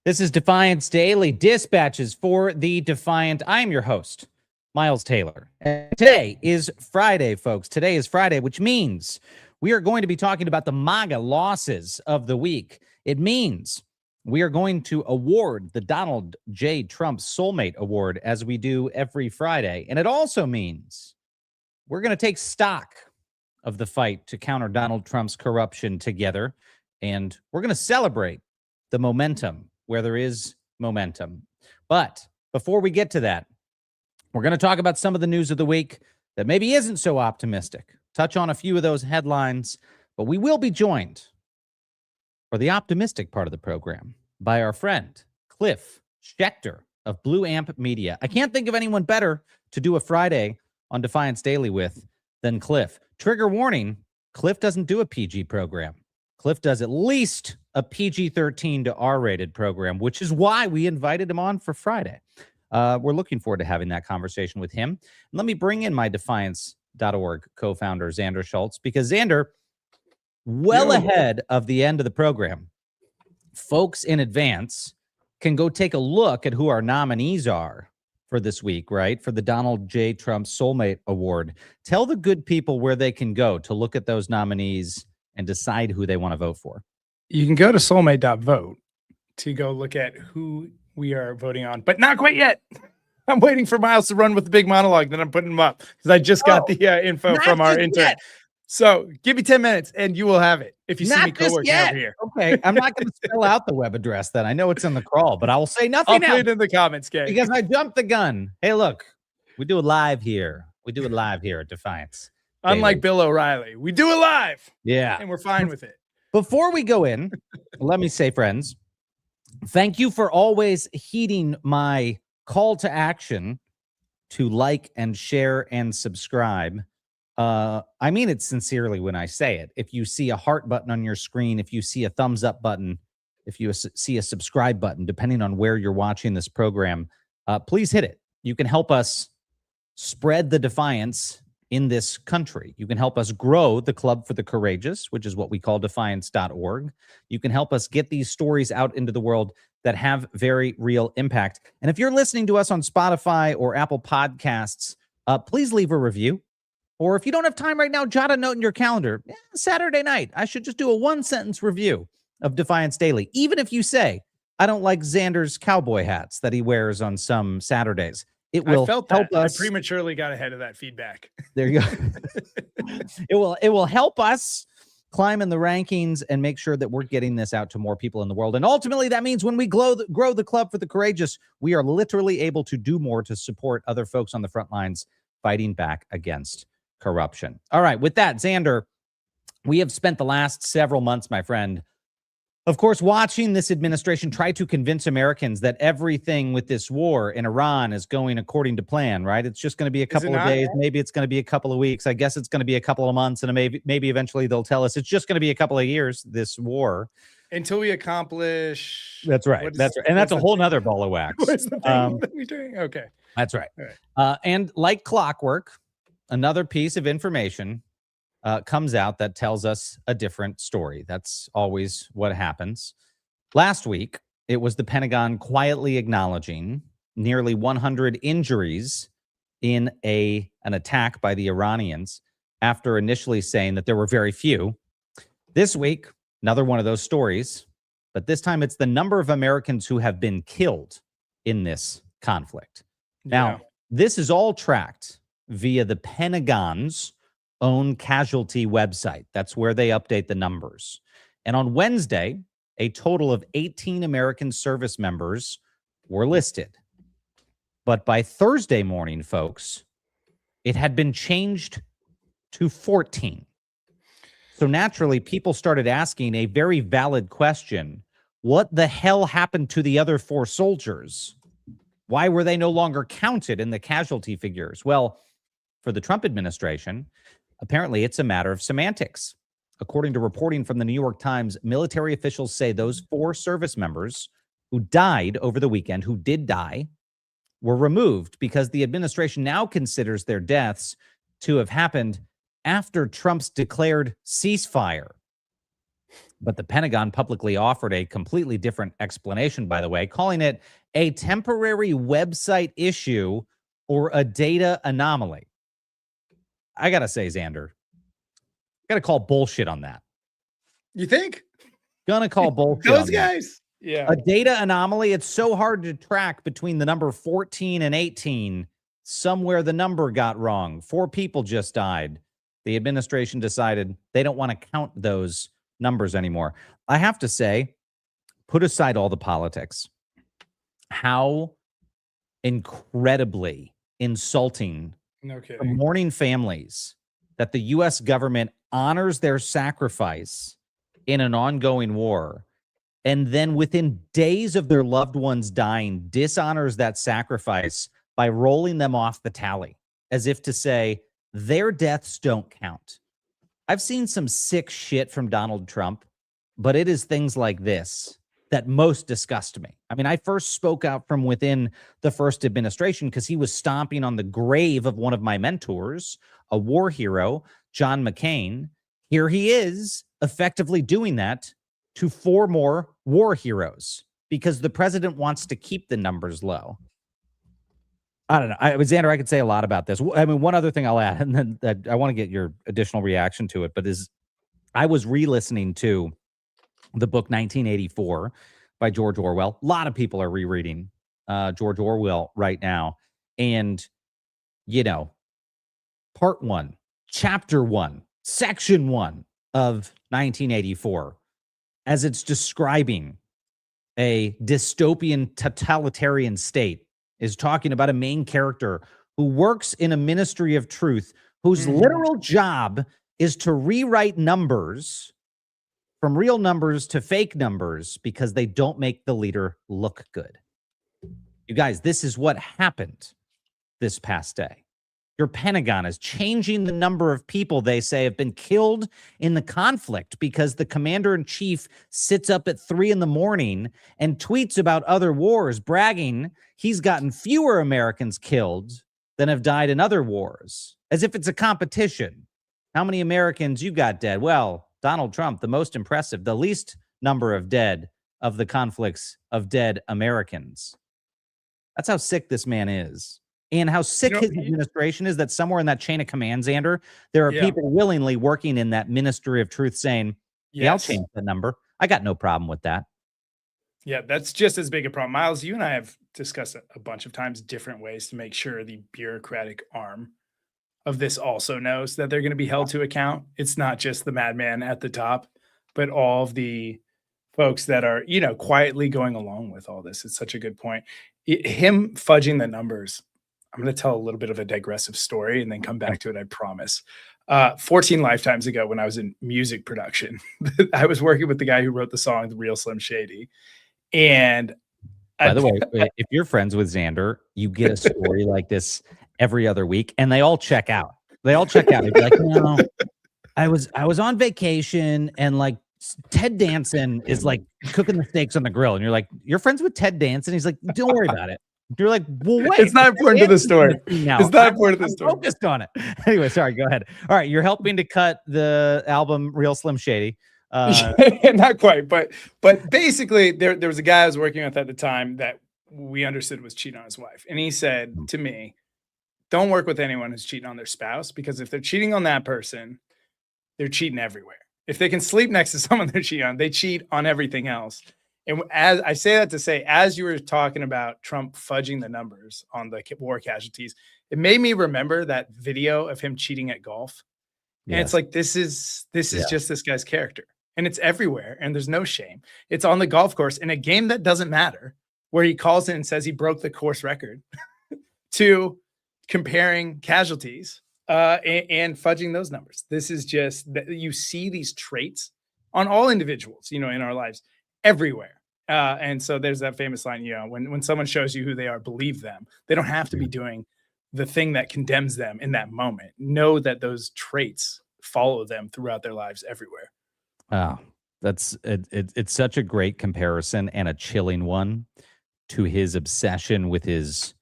This is Defiance Daily Dispatches for the Defiant. I am your host, Miles Taylor. And today is Friday, folks. Today is Friday, which means we are going to be talking about the MAGA losses of the week. It means we are going to award the Donald J. Trump Soulmate Award as we do every Friday. And it also means we're going to take stock of the fight to counter Donald Trump's corruption together. And we're going to celebrate the momentum where there is momentum. But before we get to that, we're going to talk about some of the news of the week that maybe isn't so optimistic, touch on a few of those headlines, but we will be joined for the optimistic part of the program by our friend, Cliff Schecter of Blue Amp Media. I can't think of anyone better to do a Friday on Defiance Daily with than Cliff. Trigger warning, Cliff doesn't do a PG program. Cliff does at least a PG-13 to R-rated program, which is why we invited him on for Friday. We're looking forward to having that conversation with him. Let me bring in my Defiance.org co-founder, Xander Schultz, because Xander, ahead of the end of the program, folks in advance can go take a look at who our nominees are for this week, right? For the Donald J. Trump Soulmate Award. Tell the good people where they can go to look at those nominees and decide who they want to vote for. You can go to soulmate.vote to go look at who we are voting on, but not quite yet. I'm waiting for Miles to run with the big monologue, then I'm putting him up because I just got the info from our intern. Yet. So give me 10 minutes and you will have it if you see me co-working over here. Okay, I'm not going to spell out the web address then. I know it's in the crawl, but I will say nothing I'll put it in the comments, Kay. Because I jumped the gun. Hey, look, we do it live here. We do it live here at Defiance. Unlike Bill O'Reilly, we do it live. Yeah. And we're fine with it. Before we go in, let me say, friends, thank you for always heeding my call to action to like and share and subscribe. I mean it sincerely when I say it. If you see a heart button on your screen, if you see a thumbs up button, if you see a subscribe button, depending on where you're watching this program, please hit it. You can help us spread the defiance in this country. You can help us grow the Club for the Courageous, which is what we call Defiance.org. You can help us get these stories out into the world that have very real impact. And if you're listening to us on Spotify or Apple Podcasts, please leave a review. Or if you don't have time right now, jot a note in your calendar. Saturday night, I should just do a one-sentence review of Defiance Daily. Even if you say, I don't like Xander's cowboy hats that he wears on some Saturdays. It will help us. I prematurely got ahead of that feedback. There you go. It will help us climb in the rankings and make sure that we're getting this out to more people in the world. And ultimately, that means when we grow the Club for the Courageous, we are literally able to do more to support other folks on the front lines fighting back against corruption. All right, with that, Xander, we have spent the last several months, my friend, of course, watching this administration try to convince Americans that everything with this war in Iran is going according to plan, right? It's just going to be a couple of days. Maybe it's going to be a couple of weeks. I guess it's going to be a couple of months. And maybe eventually they'll tell us it's just going to be a couple of years, this war. Until we accomplish. That's right. That's right. And that's a whole nother ball of wax. What's the thing that we're doing? Okay. That's right. All right. And like clockwork, another piece of information comes out that tells us a different story. That's always what happens. Last week, it was the Pentagon quietly acknowledging nearly 100 injuries in an attack by the Iranians after initially saying that there were very few. This week, another one of those stories, but this time it's the number of Americans who have been killed in this conflict. Now, this is all tracked via the Pentagon's own casualty website. That's where they update the numbers. And on Wednesday, a total of 18 American service members were listed. But by Thursday morning, folks, it had been changed to 14. So naturally, people started asking a very valid question. What the hell happened to the other 4 soldiers? Why were they no longer counted in the casualty figures? Well, for the Trump administration, apparently it's a matter of semantics. According to reporting from the New York Times, military officials say those 4 service members who died over the weekend, who did die, were removed because the administration now considers their deaths to have happened after Trump's declared ceasefire. But the Pentagon publicly offered a completely different explanation, by the way, calling it a temporary website issue or a data anomaly. I got to say, Xander, got to call bullshit on that. You think? Gonna call bullshit Those on guys. that. Yeah. A data anomaly, it's so hard to track between the number 14 and 18. Somewhere the number got wrong. 4 people just died. The administration decided they don't want to count those numbers anymore. I have to say, put aside all the politics, how incredibly insulting for mourning families that the U.S. government honors their sacrifice in an ongoing war, and then within days of their loved ones dying, dishonors that sacrifice by rolling them off the tally, as if to say their deaths don't count. I've seen some sick shit from Donald Trump, but it is things like this that most disgust me. I mean, I first spoke out from within the first administration because he was stomping on the grave of one of my mentors, a war hero, John McCain. Here he is effectively doing that to 4 more war heroes because the president wants to keep the numbers low. I don't know. Xander, I could say a lot about this. I mean, one other thing I'll add, and then that I want to get your additional reaction to it, but I was re-listening to the book 1984 by George Orwell. A lot of people are rereading George Orwell right now. And, you know, part 1, chapter 1, section 1 of 1984, as it's describing a dystopian totalitarian state, is talking about a main character who works in a ministry of truth, whose literal job is to rewrite numbers from real numbers to fake numbers because they don't make the leader look good. You guys, this is what happened this past day. Your Pentagon is changing the number of people they say have been killed in the conflict because the commander-in-chief sits up at 3 a.m. and tweets about other wars, bragging he's gotten fewer Americans killed than have died in other wars, as if it's a competition. How many Americans you got dead? Well, Donald Trump, the most impressive, the least number of dead of the conflicts of dead Americans. That's how sick this man is. And how sick his administration is, that somewhere in that chain of command, Xander, there are people willingly working in that ministry of truth saying, yeah, I'll change the number. I got no problem with that. Yeah, that's just as big a problem. Miles, you and I have discussed a bunch of times different ways to make sure the bureaucratic arm of this also knows that they're going to be held to account. It's not just the madman at the top, but all of the folks that are, you know, quietly going along with all this. It's such a good point. Him fudging the numbers. I'm going to tell a little bit of a digressive story and then come back to it, I promise. 14 lifetimes ago, when I was in music production, I was working with the guy who wrote the song, The Real Slim Shady. And by the way, if you're friends with Xander, you get a story like this every other week, and they all check out. They all check out. They'd be like, no, I was on vacation, and like Ted Danson is like cooking the steaks on the grill. And you're like, you're friends with Ted Danson? He's like, don't worry about it. You're like, well, wait. It's not important to the story. It's not important to the story. Focused on it. Anyway, sorry, go ahead. All right, you're helping to cut the album Real Slim Shady. Not quite, but basically there was a guy I was working with at the time that we understood was cheating on his wife. And he said to me, don't work with anyone who's cheating on their spouse, because if they're cheating on that person, they're cheating everywhere. If they can sleep next to someone they're cheating on, they cheat on everything else. And as I say that to say, as you were talking about Trump fudging the numbers on the war casualties, it made me remember that video of him cheating at golf. And it's like, this is just this guy's character. And it's everywhere. And there's no shame. It's on the golf course in a game that doesn't matter, where he calls in and says he broke the course record, to comparing casualties and fudging those numbers. This is just that you see these traits on all individuals, you know, in our lives everywhere. And so there's that famous line, you know, when someone shows you who they are, believe them. They don't have to be doing the thing that condemns them in that moment. Know that those traits follow them throughout their lives everywhere. Oh, that's it's such a great comparison and a chilling one to his obsession with his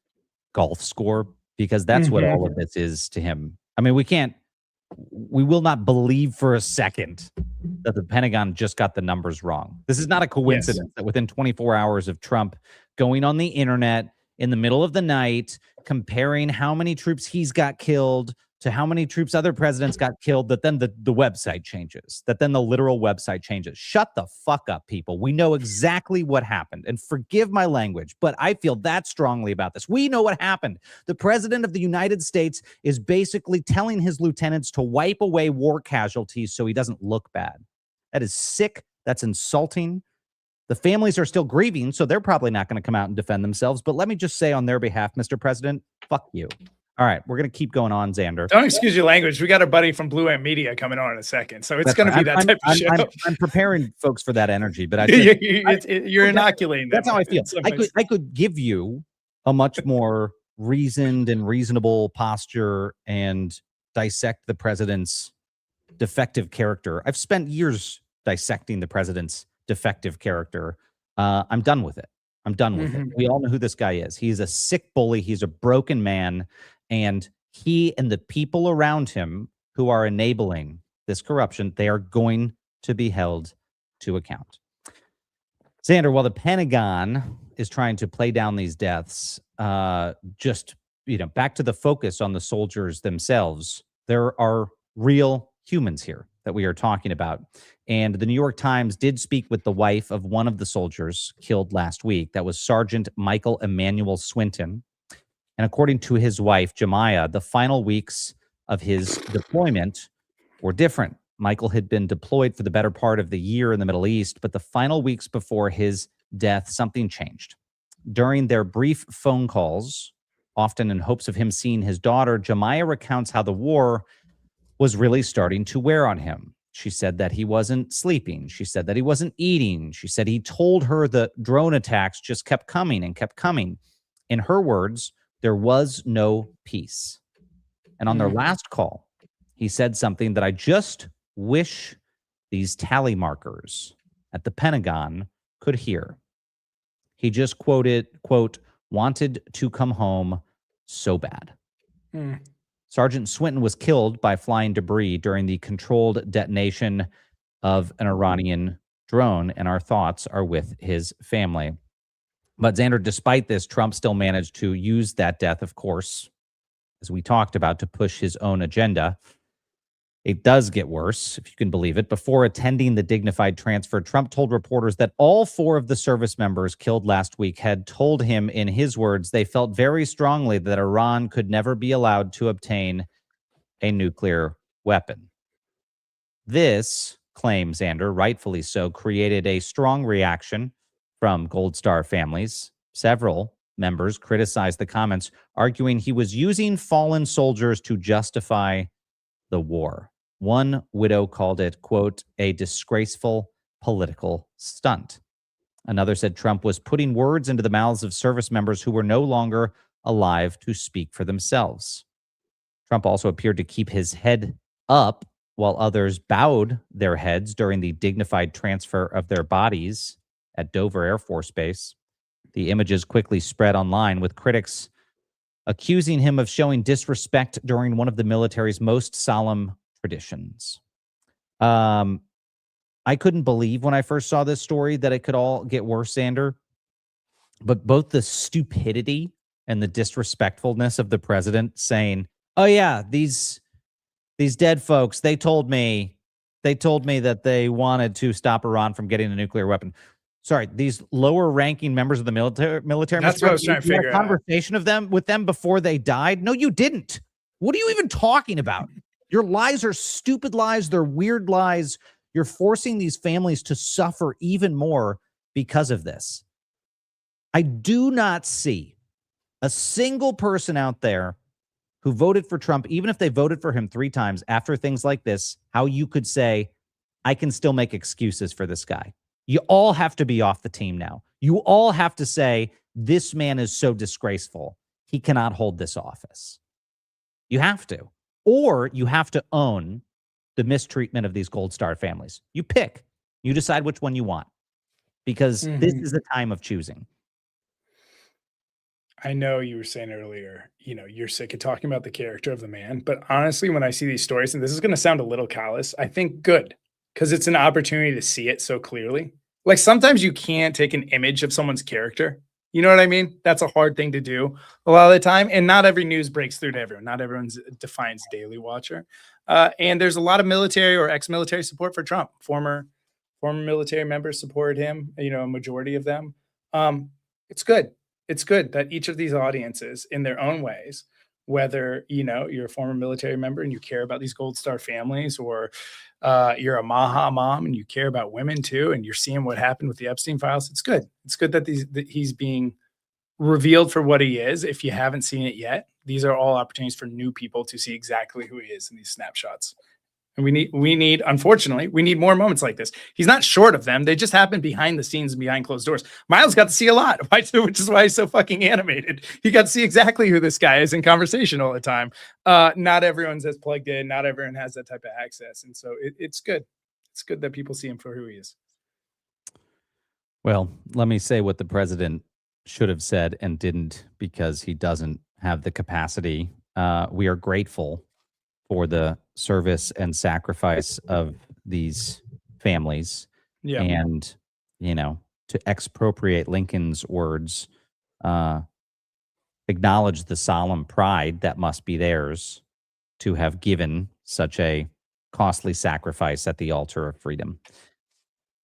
golf score, because that's what all of this is to him. I mean, we can't we will not believe for a second that the Pentagon just got the numbers wrong. This is not a coincidence that within 24 hours of Trump going on the internet in the middle of the night, comparing how many troops he's got killed to how many troops other presidents got killed, that then the website changes, that then the literal website changes. Shut the fuck up, people. We know exactly what happened. And forgive my language, but I feel that strongly about this. We know what happened. The president of the United States is basically telling his lieutenants to wipe away war casualties so he doesn't look bad. That is sick. That's insulting. The families are still grieving, so they're probably not going to come out and defend themselves. But let me just say on their behalf, Mr. President, fuck you. All right, we're going to keep going on, Xander. Don't excuse your language. We got our buddy from Blue Ant Media coming on in a second, so it's going to be that type of show. I'm preparing folks for that energy, but you're inoculating them. That's how I feel. I could give you a much more reasoned and reasonable posture and dissect the president's defective character. I've spent years dissecting the president's defective character. I'm done with it. I'm done with it. We all know who this guy is. He's a sick bully. He's a broken man. And he and the people around him who are enabling this corruption, they are going to be held to account. Xander, while the Pentagon is trying to play down these deaths, just, back to the focus on the soldiers themselves, there are real humans here that we are talking about. And the New York Times did speak with the wife of one of the soldiers killed last week. That was Sergeant Michael Emmanuel Swinton. And according to his wife, Jemiah, the final weeks of his deployment were different. Michael had been deployed for the better part of the year in the Middle East, but the final weeks before his death, something changed. During their brief phone calls, often in hopes of him seeing his daughter, Jemiah recounts how the war was really starting to wear on him. She said that he wasn't sleeping. She said that he wasn't eating. She said he told her the drone attacks just kept coming and kept coming. In her words, there was no peace. And on their last call, he said something that I just wish these tally markers at the Pentagon could hear. He just quoted, quote, "wanted to come home so bad." Sergeant Swinton was killed by flying debris during the controlled detonation of an Iranian drone, and our thoughts are with his family. But Xander, despite this, Trump still managed to use that death, of course, as we talked about, to push his own agenda. It does get worse, if you can believe it. Before attending the dignified transfer, Trump told reporters that all 4 of the service members killed last week had told him, in his words, they felt very strongly that Iran could never be allowed to obtain a nuclear weapon. This claim, Xander, rightfully so, created a strong reaction from Gold Star families. Several members criticized the comments, arguing he was using fallen soldiers to justify the war. One widow called it, quote, a disgraceful political stunt. Another said Trump was putting words into the mouths of service members who were no longer alive to speak for themselves. Trump also appeared to keep his head up while others bowed their heads during the dignified transfer of their bodies at Dover Air Force Base. The images quickly spread online, with critics accusing him of showing disrespect during one of the military's most solemn traditions. I couldn't believe when I first saw this story that it could all get worse, Xander. But both the stupidity and the disrespectfulness of the president saying, "Oh yeah, these dead folks, they told me that they wanted to stop Iran from getting a nuclear weapon." Sorry, these lower-ranking members of the military. That's what I was trying to figure out. Conversation with them before they died? No, you didn't. What are you even talking about? Your lies are stupid lies. They're weird lies. You're forcing these families to suffer even more because of this. I do not see a single person out there who voted for Trump, even if they voted for him 3 times after things like this, how you could say, I can still make excuses for this guy. You all have to be off the team now. You all have to say, this man is so disgraceful, he cannot hold this office. You have to. Or you have to own the mistreatment of these Gold Star families. You pick. You decide which one you want. Because this is a time of choosing. I know you were saying earlier, you're sick of talking about the character of the man, but honestly, when I see these stories, and this is going to sound a little callous, I think good because it's an opportunity to see it so clearly. Like sometimes you can't take an image of someone's character. You know what I mean? That's a hard thing to do a lot of the time. And not every news breaks through to everyone. Not everyone's a Defiance daily watcher. And there's a lot of military or ex-military support for Trump. Former military members supported him, a majority of them. It's good. It's good that each of these audiences in their own ways, whether you're a former military member and you care about these Gold Star families, or you're a MAGA mom and you care about women too, and you're seeing what happened with the Epstein files. It's good. It's good that he's being revealed for what he is. If you haven't seen it yet, these are all opportunities for new people to see exactly who he is in these snapshots. And unfortunately, we need more moments like this. He's not short of them. They just happen behind the scenes and behind closed doors. Miles got to see a lot, which is why he's so fucking animated. He got to see exactly who this guy is in conversation all the time. Not everyone's as plugged in. Not everyone has that type of access. And so it's good. It's good that people see him for who he is. Well, let me say what the president should have said and didn't, because he doesn't have the capacity. We are grateful for the service and sacrifice of these families. Yeah. And, to expropriate Lincoln's words, acknowledge the solemn pride that must be theirs to have given such a costly sacrifice at the altar of freedom.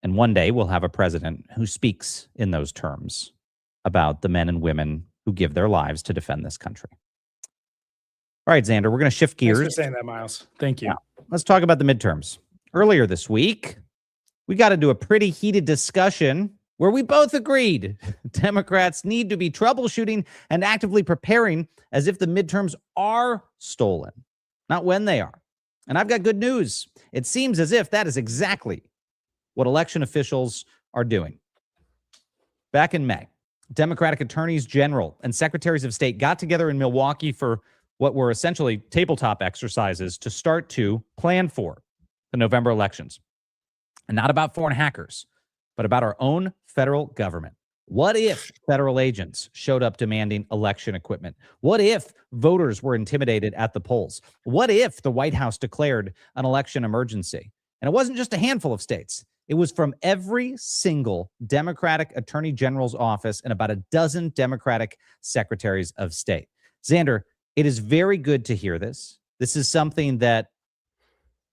And one day we'll have a president who speaks in those terms about the men and women who give their lives to defend this country. All right, Xander, we're going to shift gears. Thanks for saying that, Miles. Thank you. Now, let's talk about the midterms. Earlier this week, we got into a pretty heated discussion where we both agreed Democrats need to be troubleshooting and actively preparing as if the midterms are stolen, not when they are. And I've got good news. It seems as if that is exactly what election officials are doing. Back in May, Democratic attorneys general and secretaries of state got together in Milwaukee for what were essentially tabletop exercises to start to plan for the November elections. And not about foreign hackers, but about our own federal government. What if federal agents showed up demanding election equipment? What if voters were intimidated at the polls? What if the White House declared an election emergency? And it wasn't just a handful of states. It was from every single Democratic attorney general's office and about a dozen Democratic secretaries of state. Xander, it is very good to hear this. This is something that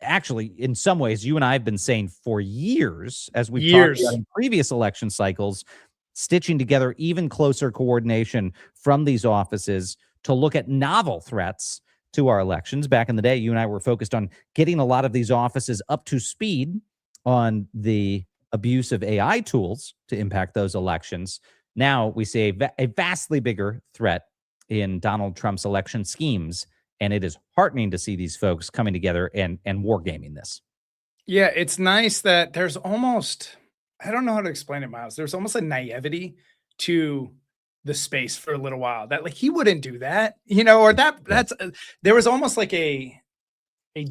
actually, in some ways, you and I have been saying for years, as we've talked about in previous election cycles, stitching together even closer coordination from these offices to look at novel threats to our elections. Back in the day, you and I were focused on getting a lot of these offices up to speed on the abuse of AI tools to impact those elections. Now we see a vastly bigger threat in Donald Trump's election schemes, and it is heartening to see these folks coming together and wargaming this. Yeah, it's nice that there's almost, I don't know how to explain it, Miles. There's almost a naivety to the space for a little while that like he wouldn't do that, or that's there was almost like a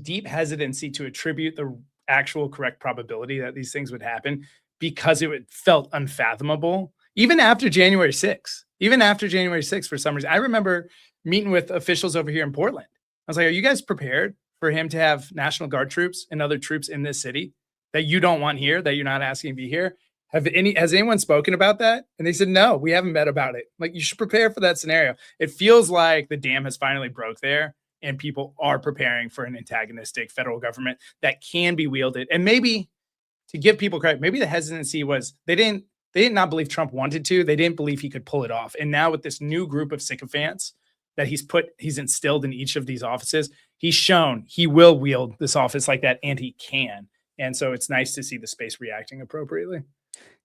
deep hesitancy to attribute the actual correct probability that these things would happen because it felt unfathomable. Even after January 6th, for some reason, I remember meeting with officials over here in Portland. I was like, are you guys prepared for him to have National Guard troops and other troops in this city that you don't want here, that you're not asking to be here? Has anyone spoken about that? And they said, no, we haven't met about it. Like, you should prepare for that scenario. It feels like the dam has finally broke there and people are preparing for an antagonistic federal government that can be wielded. And maybe, to give people credit, maybe the hesitancy was they did not believe Trump wanted to. They didn't believe he could pull it off. And now with this new group of sycophants that he's instilled in each of these offices, he's shown he will wield this office like that, and he can. And so it's nice to see the space reacting appropriately.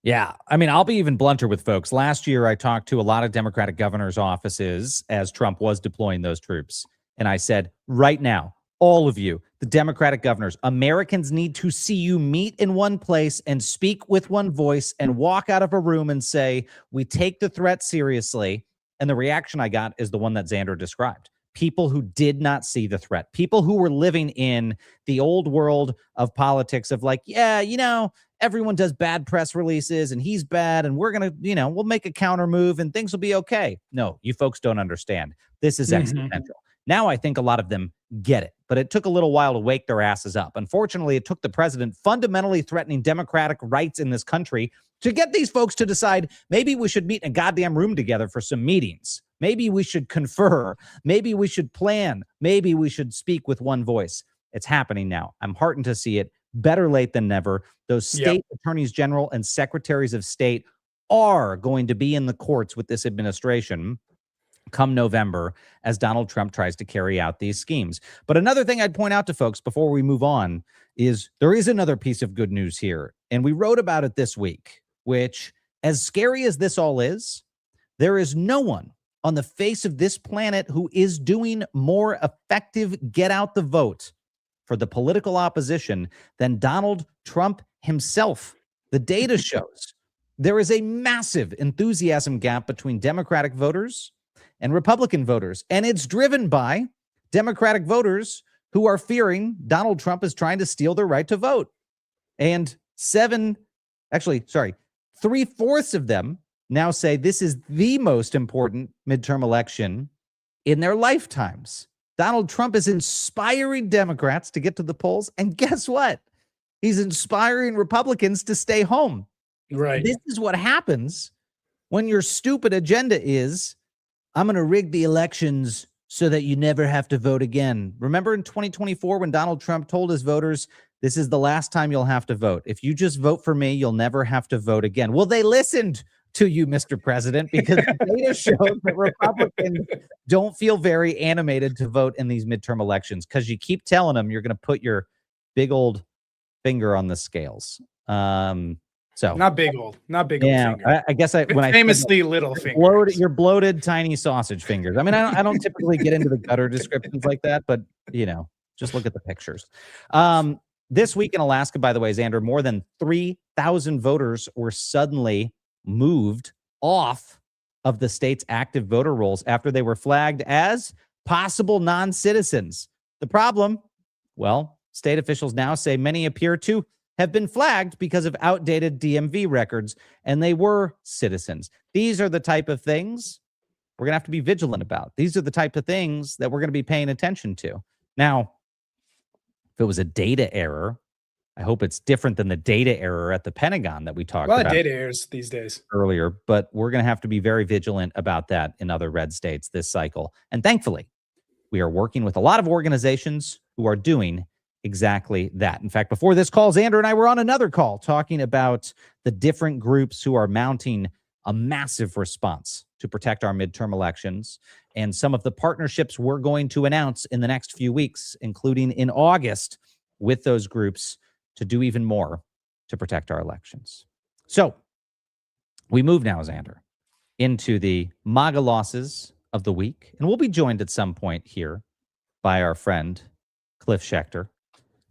Yeah. I mean, I'll be even blunter with folks. Last year, I talked to a lot of Democratic governors' offices as Trump was deploying those troops. And I said, right now, all of you, the Democratic governors, Americans need to see you meet in one place and speak with one voice and walk out of a room and say, we take the threat seriously. And the reaction I got is the one that Xander described. people who did not see the threat, people who were living in the old world of politics of like, yeah, everyone does bad press releases and he's bad and we're going to, we'll make a counter move and things will be okay. No, you folks don't understand. This is existential. Now I think a lot of them get it, but it took a little while to wake their asses up. Unfortunately, it took the president fundamentally threatening democratic rights in this country to get these folks to decide maybe we should meet in a goddamn room together for some meetings. Maybe we should confer. Maybe we should plan. Maybe we should speak with one voice. It's happening now. I'm heartened to see it. Better late than never. Those state attorneys general and secretaries of state are going to be in the courts with this administration come November as Donald Trump tries to carry out these schemes. But another thing I'd point out to folks before we move on is there is another piece of good news here. And we wrote about it this week, which, as scary as this all is, there is no one on the face of this planet who is doing more effective get out the vote for the political opposition than Donald Trump himself. The data shows there is a massive enthusiasm gap between Democratic voters and Republican voters, and it's driven by Democratic voters who are fearing Donald Trump is trying to steal their right to vote. And 3/4 of them now say this is the most important midterm election in their lifetimes. Donald Trump is inspiring Democrats to get to the polls. And guess what? He's inspiring Republicans to stay home. Right. This is what happens when your stupid agenda is, I'm going to rig the elections so that you never have to vote again. Remember in 2024 when Donald Trump told his voters, this is the last time you'll have to vote. If you just vote for me, you'll never have to vote again. Well, they listened to you, Mr. President, because the data shows that Republicans don't feel very animated to vote in these midterm elections because you keep telling them you're going to put your big old finger on the scales. So not big old finger. I guess when I famously little finger, your bloated tiny sausage fingers. I mean, I don't typically get into the gutter descriptions like that, but just look at the pictures. This week in Alaska, by the way, Xander, more than 3,000 voters were suddenly moved off of the state's active voter rolls after they were flagged as possible non-citizens. The problem, well, state officials now say many appear to have been flagged because of outdated DMV records, and they were citizens. These are the type of things we're going to have to be vigilant about. These are the type of things that we're going to be paying attention to. Now, if it was a data error, I hope it's different than the data error at the Pentagon that we talked about. A lot of data errors these days. Earlier, but we're going to have to be very vigilant about that in other red states this cycle. And thankfully, we are working with a lot of organizations who are doing exactly that. In fact, before this call, Xander and I were on another call talking about the different groups who are mounting a massive response to protect our midterm elections and some of the partnerships we're going to announce in the next few weeks, including in August with those groups to do even more to protect our elections. So we move now, Xander, into the MAGA losses of the week. And we'll be joined at some point here by our friend, Cliff Schecter.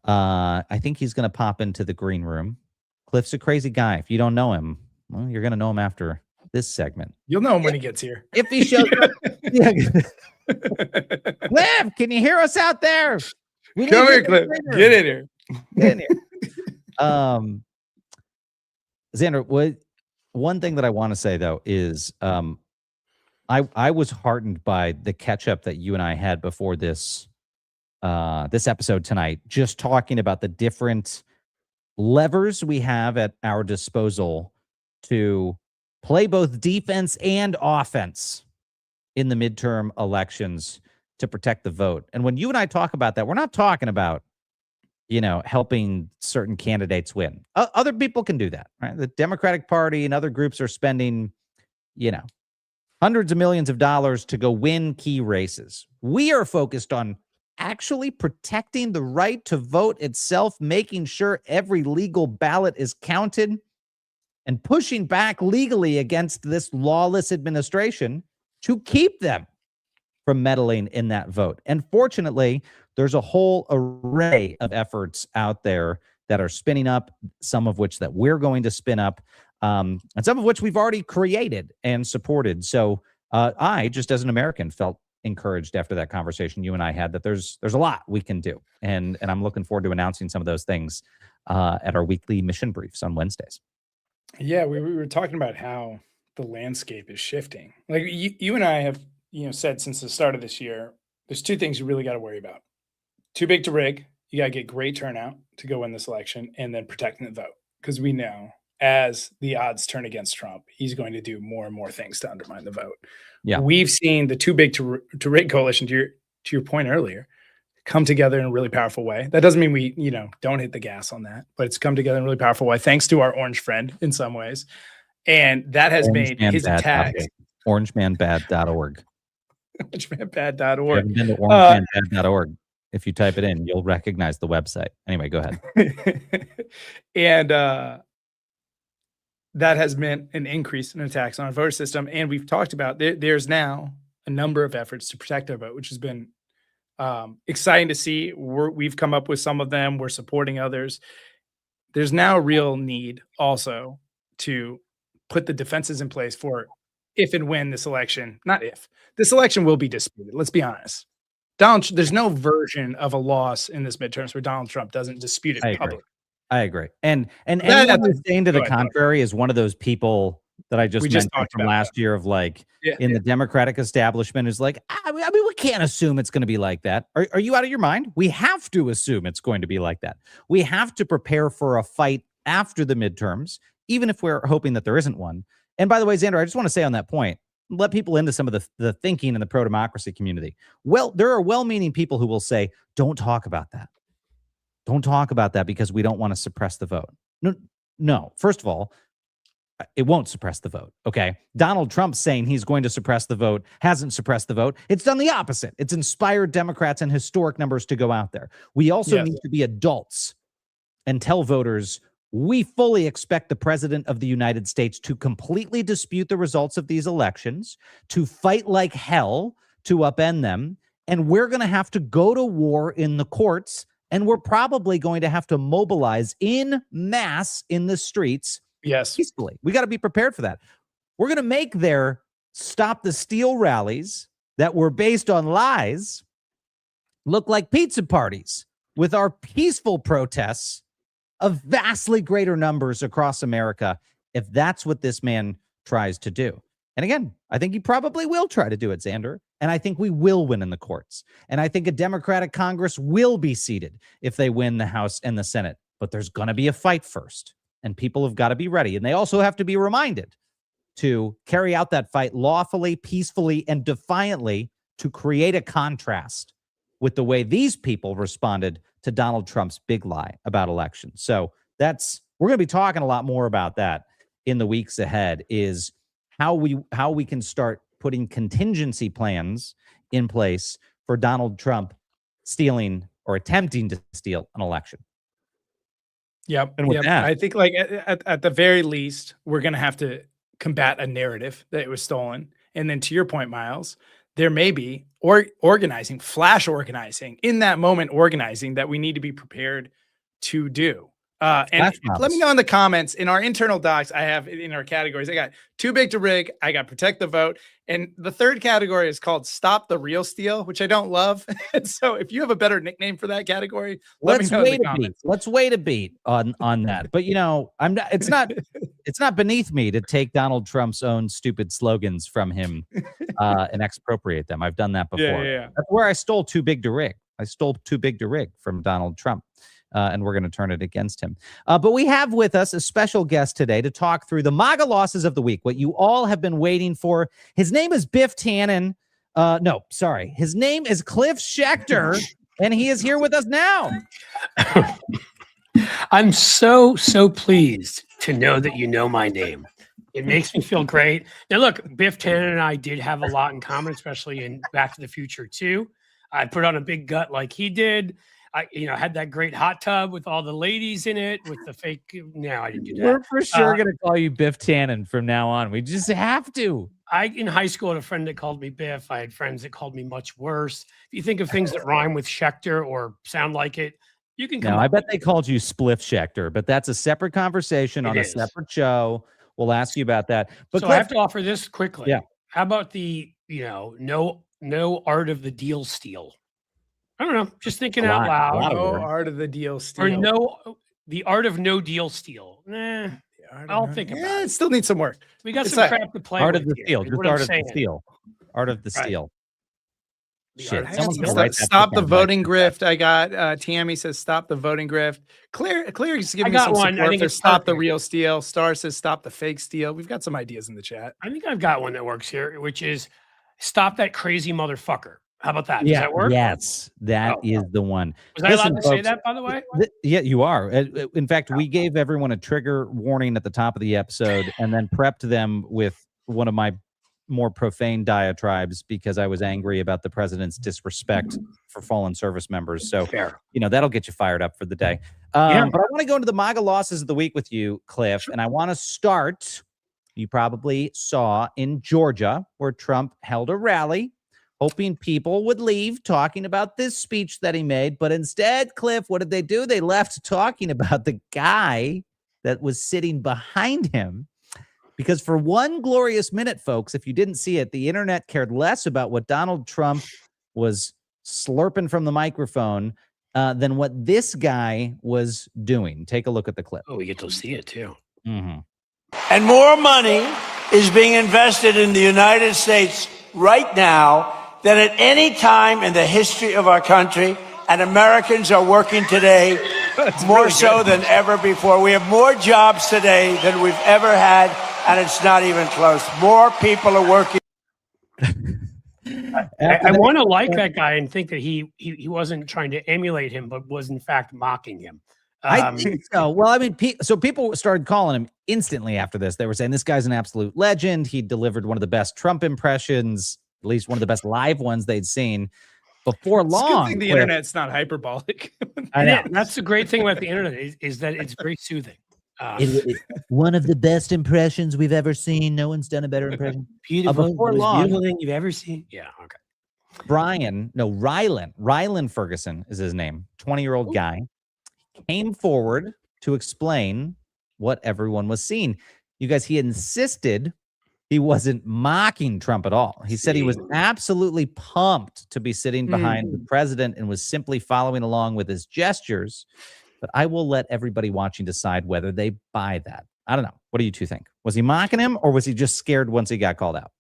I think he's going to pop into the green room. Cliff's a crazy guy. If you don't know him, well, you're going to know him after this segment. You'll know him when he gets here. If he shows up. Yeah. Cliff, can you hear us out there? Come here, Cliff. Get in here. Get in here. Xander, one thing that I want to say though is I was heartened by the catch up that you and I had before this episode tonight, just talking about the different levers we have at our disposal to play both defense and offense in the midterm elections to protect the vote. And when you and I talk about that, we're not talking about helping certain candidates win. Other people can do that, right? The Democratic Party and other groups are spending, hundreds of millions of dollars to go win key races. We are focused on actually protecting the right to vote itself, making sure every legal ballot is counted, and pushing back legally against this lawless administration to keep them from meddling in that vote. And fortunately, there's a whole array of efforts out there that are spinning up, some of which that we're going to spin up, and some of which we've already created and supported. So I, just as an American, felt encouraged after that conversation you and I had that there's a lot we can do, and I'm looking forward to announcing some of those things at our weekly mission briefs on Wednesdays. Yeah, we were talking about how the landscape is shifting. Like you and I have, said since the start of this year, there's two things you really got to worry about. Too big to rig. You got to get great turnout to go win this election, and then protecting the vote. Because we know as the odds turn against Trump, he's going to do more and more things to undermine the vote. Yeah. We've seen the too big to rig coalition, to your point earlier, come together in a really powerful way. That doesn't mean we, don't hit the gas on that, but it's come together in a really powerful way, thanks to our orange friend in some ways. And that has made his attacks. Orangemanbad.org. Orangemanbad.org. If you haven't been to orangemanbad.org. If you type it in, you'll recognize the website. Anyway, go ahead. And that has meant an increase in attacks on our voter system. And we've talked about there's now a number of efforts to protect our vote, which has been exciting to see. We've come up with some of them. We're supporting others. There's now a real need also to put the defenses in place for if and when this election, not if, this election will be disputed. Let's be honest. There's no version of a loss in this midterms where Donald Trump doesn't dispute it publicly. I agree. And anyone who's saying to the contrary is one of those people that I just mentioned from last year of like the Democratic establishment is like, I mean, we can't assume it's going to be like that. Are you out of your mind? We have to assume it's going to be like that. We have to prepare for a fight after the midterms, even if we're hoping that there isn't one. And by the way, Xander, I just want to say on that point, let people into some of the thinking in the pro-democracy community. Well, there are well-meaning people who will say, don't talk about that. Don't talk about that because we don't want to suppress the vote. No. First of all, it won't suppress the vote, okay? Donald Trump saying he's going to suppress the vote hasn't suppressed the vote. It's done the opposite. It's inspired Democrats in historic numbers to go out there. We also need to be adults and tell voters we fully expect the president of the United States to completely dispute the results of these elections, to fight like hell to upend them, and we're going to have to go to war in the courts, and we're probably going to have to mobilize in mass in the streets peacefully. We got to be prepared for that. We're going to make their Stop the Steal rallies that were based on lies look like pizza parties with our peaceful protests of vastly greater numbers across America, if that's what this man tries to do. And again, I think he probably will try to do it, Xander. And I think we will win in the courts. And I think a Democratic Congress will be seated if they win the House and the Senate. But there's going to be a fight first. And people have got to be ready. And they also have to be reminded to carry out that fight lawfully, peacefully, and defiantly to create a contrast with the way these people responded to Donald Trump's big lie about elections. So we're going to be talking a lot more about that in the weeks ahead, is how we can start putting contingency plans in place for Donald Trump stealing or attempting to steal an election. Yep. And with that, I think like at the very least, we're going to have to combat a narrative that it was stolen. And then to your point, Miles, there may be organizing, flash organizing, in that moment organizing that we need to be prepared to do. And let me know in the comments. In our internal docs, I have in our categories, I got too big to rig, I got protect the vote, and the third category is called stop the real steal, which I don't love. And so if you have a better nickname for that category, let me know in the comments. Let's wait a beat on that. But it's not beneath me to take Donald Trump's own stupid slogans from him and expropriate them. I've done that before. Yeah. That's where I stole too big to rig. I stole too big to rig from Donald Trump. And we're going to turn it against him. But we have with us a special guest today to talk through the MAGA losses of the week, what you all have been waiting for. His name is Biff Tannen. His name is Cliff Schecter, and he is here with us now. I'm so pleased to know that you know my name. It makes me feel great. Now, look, Biff Tannen and I did have a lot in common, especially in Back to the Future 2. I put on a big gut like he did. I had that great hot tub with all the ladies in it with the fake. No, I didn't do that. We're for sure going to call you Biff Tannen from now on. We just have to. In high school, had a friend that called me Biff. I had friends that called me much worse. If you think of things that rhyme with Schecter or sound like it, you can come. No, I bet they called you Spliff Schecter, but that's a separate conversation on a separate show. We'll ask you about that. But so I have to offer this quickly. Yeah. How about the, no no art of the deal steal. I don't know. Just thinking A out lot loud. of No words. art of the deal Or steal. the art of no deal steal. Nah, I'll think about it it. still needs some work. We got It's some like crap to play Art with of the here, steal. is Just what I'm art of the saying. steal. Art of the Right. steal. The Shit, art of someone's the gonna steal. write that Stop book the on voting Mike. grift. I got Tammy says stop the voting grift. Clear's giving me got some one. I support think for it's stop the perfect. real steal. Star says stop the fake steal. We've got some ideas in the chat. I think I've got one that works here, which is stop that crazy motherfucker. How about that? Does that work? Yes, that Oh, is the one. Was I allowed Listen, to say folks, that, by the way? Yeah, you are. In fact, we gave everyone a trigger warning at the top of the episode and then prepped them with one of my more profane diatribes because I was angry about the president's disrespect for fallen service members. So, Fair. that'll get you fired up for the day. Yeah. But I want to go into the MAGA losses of the week with you, Cliff, and I want to start, you probably saw in Georgia, where Trump held a rally, hoping people would leave talking about this speech that he made. But instead, Cliff, what did they do? They left talking about the guy that was sitting behind him. Because for one glorious minute, folks, if you didn't see it, the internet cared less about what Donald Trump was slurping from the microphone than what this guy was doing. Take a look at the clip. Oh, we get to see it too. Mm-hmm. And more money is being invested in the United States right now than at any time in the history of our country. And Americans are working today more so than ever before. We have more jobs today than we've ever had, and it's not even close. More people are working. I want to like that guy and think that he wasn't trying to emulate him, but was in fact mocking him. I think so. Well, I mean, so people started calling him instantly after this. They were saying this guy's an absolute legend. He delivered one of the best Trump impressions, at least one of the best live ones they'd seen. Before long, the internet's not hyperbolic. I know. That's the great thing about the internet is that it's very soothing. One of the best impressions we've ever seen. No one's done a better impression. Beautiful, before most long, beautiful thing you've ever seen. Yeah, okay. Rylan Ferguson is his name. 20-year-old guy came forward to explain what everyone was seeing. You guys, he insisted he wasn't mocking Trump at all. He said he was absolutely pumped to be sitting behind the president and was simply following along with his gestures. But I will let everybody watching decide whether they buy that. I don't know. What do you two think? Was he mocking him or was he just scared once he got called out?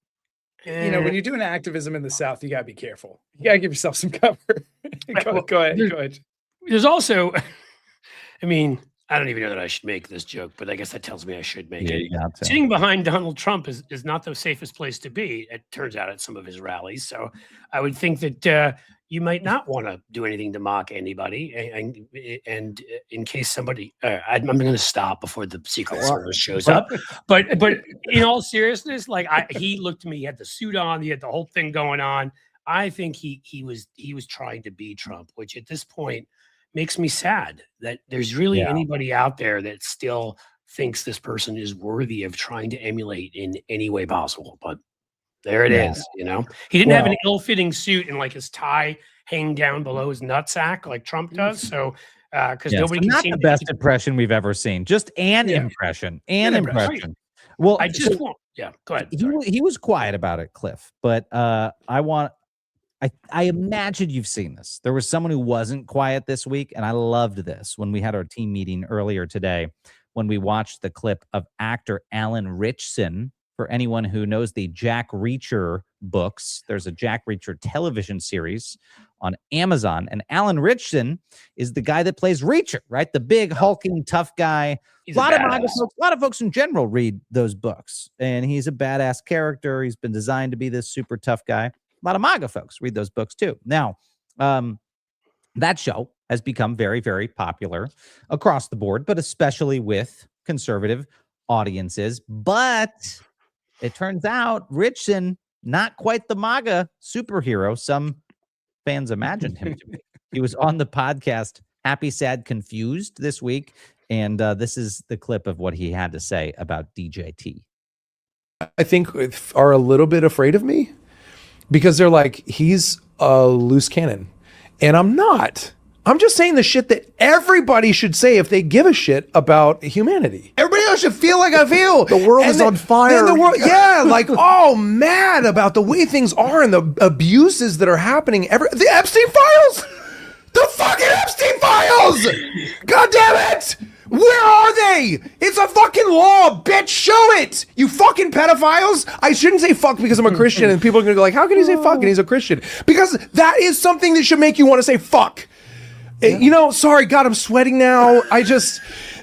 When you're doing activism in the South, you got to be careful. You got to give yourself some cover. Go ahead. There's also, I mean, I don't even know that I should make this joke, but I guess that tells me I should make it. Sitting behind Donald Trump is not the safest place to be, it turns out, at some of his rallies. So I would think that you might not want to do anything to mock anybody. And in case somebody, I'm going to stop before the Secret Service shows up. But in all seriousness, like he looked to me, he had the suit on, he had the whole thing going on. I think he was trying to be Trump, which at this point makes me sad that there's really anybody out there that still thinks this person is worthy of trying to emulate in any way possible. But there it is, He didn't have an ill-fitting suit and like his tie hanging down below his nutsack like Trump does. So because nobody can not seem the best impression we've ever seen. Just an impression. Impression. Well, I just want go ahead. He was quiet about it, Cliff, but I imagine you've seen this. There was someone who wasn't quiet this week, and I loved this when we had our team meeting earlier today, when we watched the clip of actor Alan Ritchson. For anyone who knows the Jack Reacher books, there's a Jack Reacher television series on Amazon, and Alan Ritchson is the guy that plays Reacher, right? The big hulking tough guy. A lot of folks in general read those books, and he's a badass character. He's been designed to be this super tough guy. A lot of MAGA folks read those books too. Now, that show has become very, very popular across the board, but especially with conservative audiences. But it turns out Ritchson, not quite the MAGA superhero some fans imagined him to be. He was on the podcast Happy, Sad, Confused this week, and this is the clip of what he had to say about DJT. I think are a little bit afraid of me because they're like, he's a loose cannon. And I'm not. I'm just saying the shit that everybody should say if they give a shit about humanity. Everybody I should feel like I feel. The world is on fire. Then the world, yeah, like, oh, mad about the way things are and the abuses that are happening. The Epstein files. The fucking Epstein files. God damn it. Where are they? It's a fucking law, bitch. Show it. You fucking pedophiles. I shouldn't say fuck because I'm a Christian and people are going to go like, how can he say fuck and he's a Christian? Because that is something that should make you want to say fuck. Yeah. You know, sorry, God, I'm sweating now.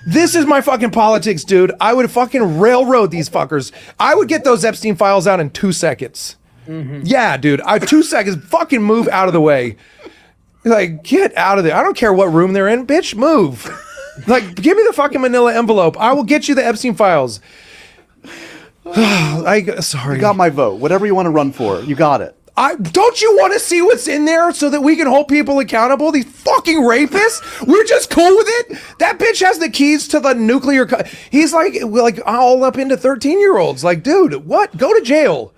This is my fucking politics, dude. I would fucking railroad these fuckers. I would get those Epstein files out in 2 seconds. Mm-hmm. Yeah, dude. 2 seconds. Fucking move out of the way. Like, get out of there. I don't care what room they're in. Bitch, move. Like, give me the fucking manila envelope. I will get you the Epstein files. Sorry. You got my vote. Whatever you want to run for, you got it. Don't you want to see what's in there so that we can hold people accountable? These fucking rapists? We're just cool with it? That bitch has the keys to the nuclear... He's like all up into 13-year-olds. Like, dude, what? Go to jail.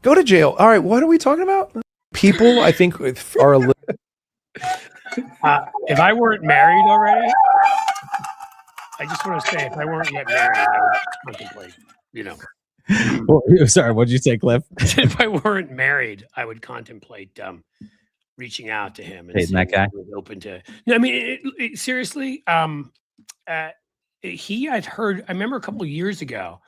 Go to jail. All right, what are we talking about? People, I think, are a little... If I weren't married already, I just want to say, if I weren't yet married, I would contemplate, Well, sorry, what did you say, Cliff? If I weren't married, I would contemplate reaching out to him and seeing that guy. Open to. No, I mean, seriously, he I'd heard. I remember a couple of years ago.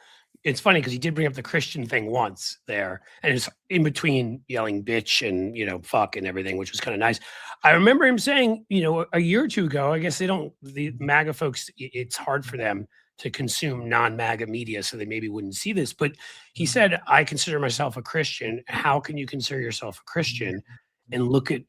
It's funny because he did bring up the Christian thing once there, and it's in between yelling bitch and fuck and everything, which was kind of nice. I remember him saying, a year or two ago. I guess the MAGA folks, it's hard for them to consume non-MAGA media, so they maybe wouldn't see this. But he said, I consider myself a Christian. How can you consider yourself a Christian? And look at,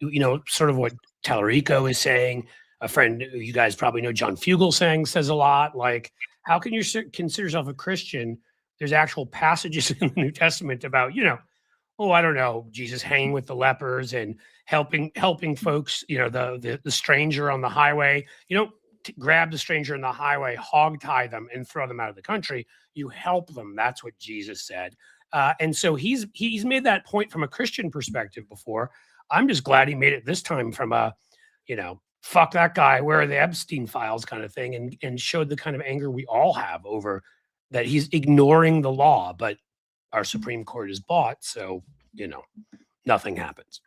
sort of what Tallarico is saying. A friend who you guys probably know, John Fugel, says a lot. Like, how can you consider yourself a Christian? There's actual passages in the New Testament about, I don't know, Jesus hanging with the lepers and helping folks, the stranger on the highway. You don't grab the stranger in the highway, hog tie them, and throw them out of the country. You help them. That's what Jesus said. And so he's made that point from a Christian perspective before. I'm just glad he made it this time from a, fuck that guy, where are the Epstein files kind of thing, and showed the kind of anger we all have over that he's ignoring the law, but our Supreme Court is bought, so, nothing happens.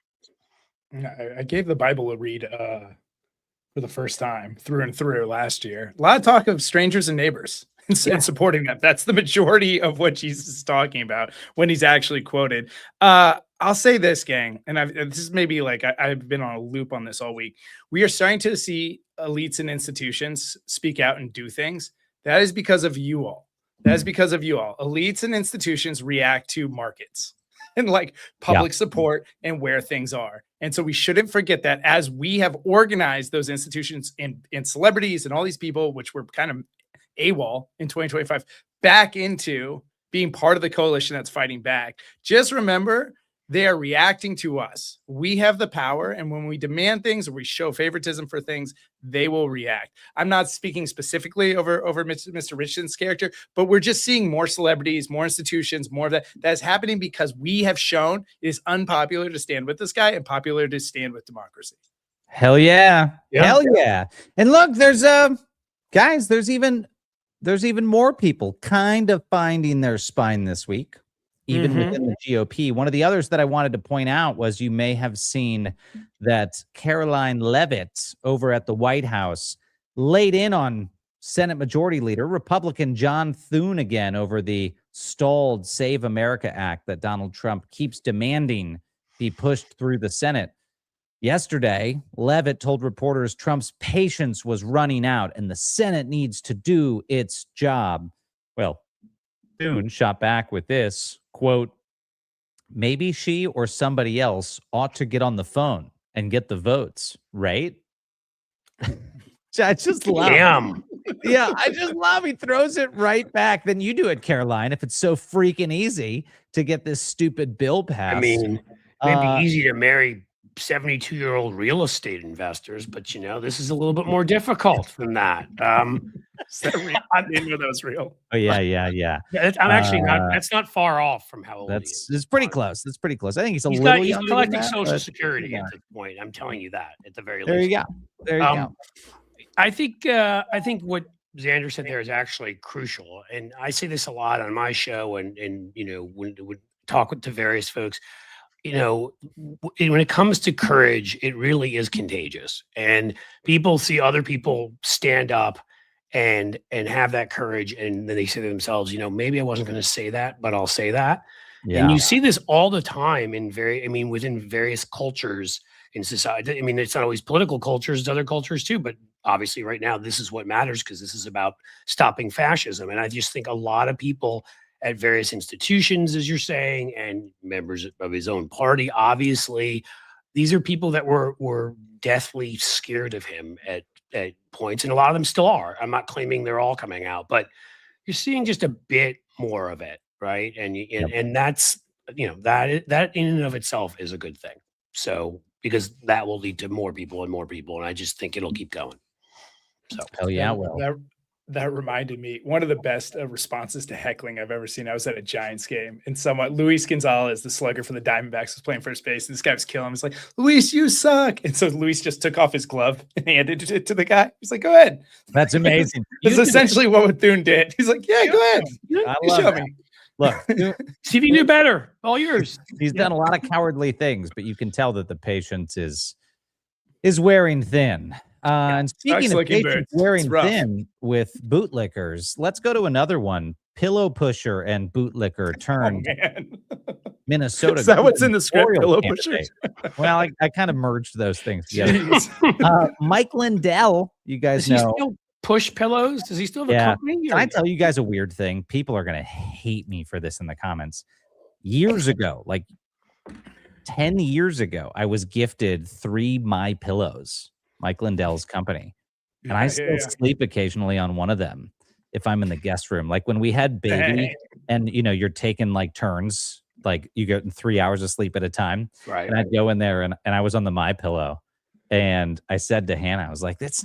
I gave the Bible a read for the first time through and through last year. A lot of talk of strangers and neighbors and supporting them. That's the majority of what Jesus is talking about when he's actually quoted. I'll say this, gang, and this is maybe like I've been on a loop on this all week. We are starting to see elites and institutions speak out and do things. That is because of you all. That is because of you all. Elites and institutions react to markets and like public support and where things are. And so we shouldn't forget that as we have organized those institutions and celebrities and all these people, which were kind of AWOL in 2025, back into being part of the coalition that's fighting back. Just remember, they are reacting to us. We have the power, and when we demand things or we show favoritism for things, they will react. I'm not speaking specifically over Mr. Richardson's character, but we're just seeing more celebrities, more institutions, more of that. That's happening because we have shown it is unpopular to stand with this guy and popular to stand with democracy. Hell yeah. Hell yeah. And look, there's guys, there's even more people kind of finding their spine this week. Even within the GOP. One of the others that I wanted to point out was you may have seen that Caroline Leavitt over at the White House laid in on Senate Majority Leader, Republican John Thune again over the stalled Save America Act that Donald Trump keeps demanding be pushed through the Senate. Yesterday, Leavitt told reporters Trump's patience was running out and the Senate needs to do its job. Well, Thune shot back with this. Quote, maybe she or somebody else ought to get on the phone and get the votes, right? I just love I just love he throws it right back. Then you do it, Caroline, if it's so freaking easy to get this stupid bill passed. I mean, it'd be easy to marry 72-year-old real estate investors, but this is a little bit more difficult than that. I didn't know that was real. Oh yeah. I'm actually not. That's not far off from how old he is. It's pretty close. That's pretty close. I think he's he's collecting Social Security at this point. I'm telling you that at the very least. There you go. I think what Xander said there is actually crucial. And I say this a lot on my show and when talk to various folks, when it comes to courage, it really is contagious. And people see other people stand up and have that courage. And then they say to themselves, maybe I wasn't going to say that, but I'll say that. Yeah. And you see this all the time within various cultures in society. I mean, it's not always political cultures, it's other cultures too, but obviously right now, this is what matters because this is about stopping fascism. And I just think a lot of people at various institutions, as you're saying, and members of his own party, obviously, these are people that were deathly scared of him at points. And a lot of them still are. I'm not claiming they're all coming out, but you're seeing just a bit more of it. Right. And that's, that in and of itself is a good thing. So, because that will lead to more people. And I just think it'll keep going. So, hell yeah. Well, that reminded me, one of the best responses to heckling I've ever seen. I was at a Giants game and Luis Gonzalez, the slugger for the Diamondbacks, was playing first base. And this guy was killing him. He's like, Luis, you suck. And so Luis just took off his glove and handed it to the guy. He's like, go ahead. That's amazing. That's essentially what Bethune did. He's like, yeah, go ahead. I You love show that. me. Look, see if you knew better. All yours. he's done a lot of cowardly things, but you can tell that the patience is wearing thin. And speaking of patience wearing thin with bootlickers, let's go to another one. Pillow pusher and bootlicker turned Minnesota. Is that what's in the script? Pillow pushers? Well, I kind of merged those things together. Mike Lindell, you guys Does he know. still push pillows? Does he still have a company? Can I tell you guys a weird thing? People are going to hate me for this in the comments. Years ago, like 10 years ago, I was gifted 3 My Pillows, Mike Lindell's company. And I still sleep occasionally on one of them if I'm in the guest room. Like when we had baby and, you're taking like turns, like you get 3 hours of sleep at a time. Right. And I'd go in there and I was on the My Pillow. And I said to Hannah, I was like, it's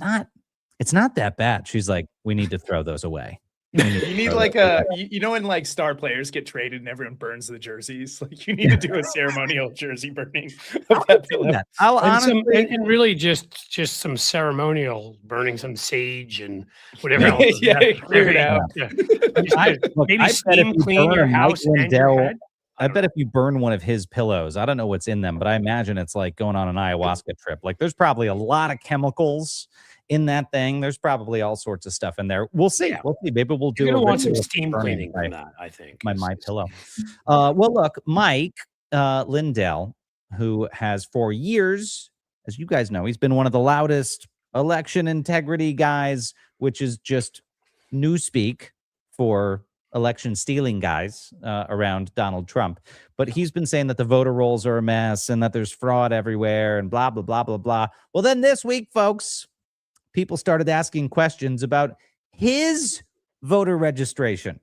not that bad. She's like, we need to throw those away. You need like when like star players get traded and everyone burns the jerseys. Like you need to do a ceremonial jersey burning of that pillow. I'll honestly and really just some ceremonial burning, some sage and whatever else. Clear it out. Yeah. Maybe steam clean your house and your head. I bet if you burn one of his pillows, I don't know what's in them, but I imagine it's like going on an ayahuasca trip. Like there's probably a lot of chemicals in that thing. There's probably all sorts of stuff in there. We'll see. We'll see. Maybe we'll do. You're gonna want some steam cleaning from that, I think. My pillow. Well, look, Mike Lindell, who has for years, as you guys know, he's been one of the loudest election integrity guys, which is just newspeak for election stealing guys around Donald Trump. But he's been saying that the voter rolls are a mess and that there's fraud everywhere and blah, blah, blah, blah, blah. Well, then this week, folks, people started asking questions about his voter registration.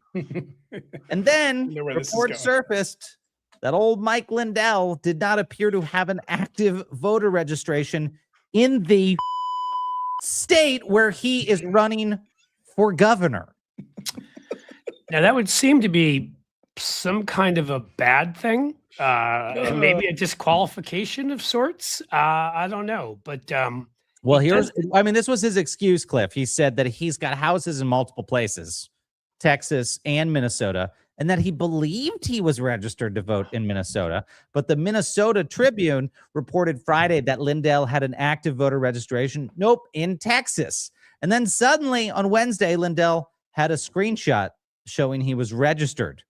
And then reports surfaced that old Mike Lindell did not appear to have an active voter registration in the state where he is running for governor. Now, that would seem to be some kind of a bad thing, maybe a disqualification of sorts. I don't know, but well, this was his excuse, Cliff. He said that he's got houses in multiple places, Texas and Minnesota, and that he believed he was registered to vote in Minnesota. But the Minnesota Tribune reported Friday that Lindell had an active voter registration. Nope, in Texas. And then suddenly on Wednesday, Lindell had a screenshot showing he was registered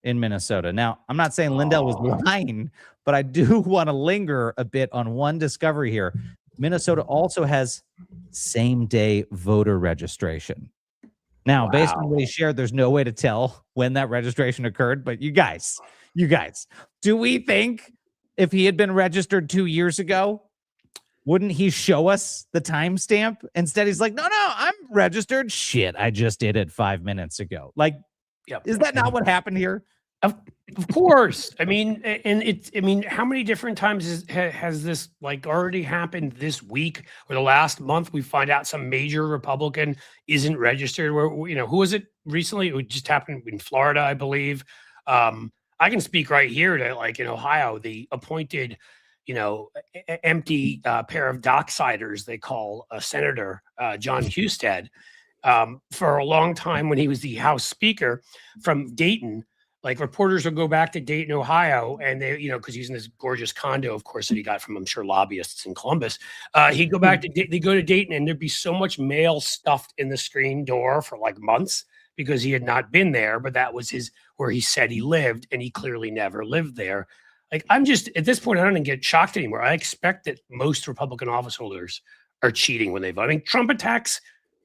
in Minnesota. Now, I'm not saying Lindell was lying, but I do want to linger a bit on one discovery here. Minnesota also has same-day voter registration. Now, based on what he shared, there's no way to tell when that registration occurred. But you guys, do we think if he had been registered 2 years ago, wouldn't he show us the timestamp? Instead, he's like, no, I'm registered. Shit, I just did it 5 minutes ago. Like, is that not what happened here? Of course. I mean, how many different times has this like already happened this week or the last month? We find out some major Republican isn't registered. Where who was it recently? It just happened in Florida, I believe. I can speak right here to like in Ohio, the appointed, empty pair of docksiders they call Senator John Husted. for a long time when he was the House Speaker from Dayton. Like reporters will go back to Dayton, Ohio, and they, because he's in this gorgeous condo, of course, that he got from, I'm sure, lobbyists in Columbus. He'd go back to they go to Dayton, and there'd be so much mail stuffed in the screen door for like months because he had not been there, but that was where he said he lived, and he clearly never lived there. Like, I'm just at this point, I don't even get shocked anymore. I expect that most Republican office holders are cheating when they vote. I mean, Trump attacks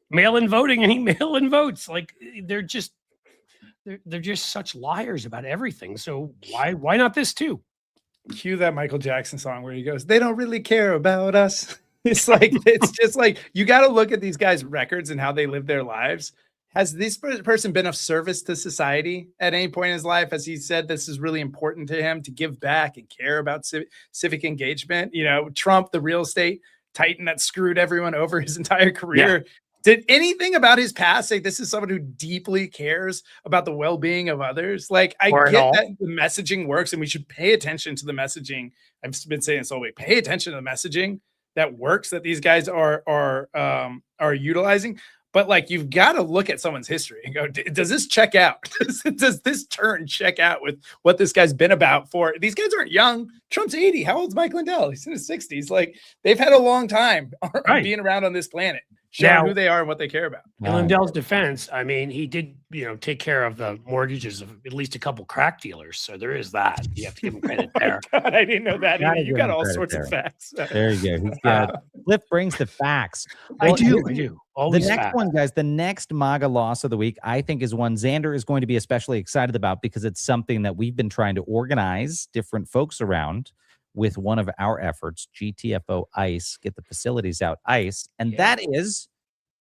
mail-in voting, and he mail-in votes. Like, they're just such liars about everything. So why not this too? Cue that Michael Jackson song where he goes, "They don't really care about us." It's just like, you got to look at these guys' records and how they live their lives. Has this person been of service to society at any point in his life? Has he said this is really important to him to give back and care about civic engagement? Trump, the real estate titan that screwed everyone over his entire career. Yeah. Did anything about his past say this is someone who deeply cares about the well-being of others? Like, I get that the messaging works, and we should pay attention to the messaging. I've been saying this all week. Pay attention to the messaging that works, that these guys are utilizing. But like, you've got to look at someone's history and go, does this check out? Does this turn check out with what this guy's been about for? These guys aren't young. Trump's 80. How old's Mike Lindell? He's in his 60s. Like, they've had a long time being around on this planet. Show who they are and what they care about. In Lindell's defense, I mean, he did, take care of the mortgages of at least a couple crack dealers. So there is that. You have to give him credit there. God, I didn't know that. You got all sorts of facts. There you go. He's got, Cliff brings the facts. Well, I do. Always the next one, guys, the next MAGA loss of the week, I think, is one Xander is going to be especially excited about, because it's something that we've been trying to organize different folks around with one of our efforts, GTFO ICE, get the facilities out ICE. And that is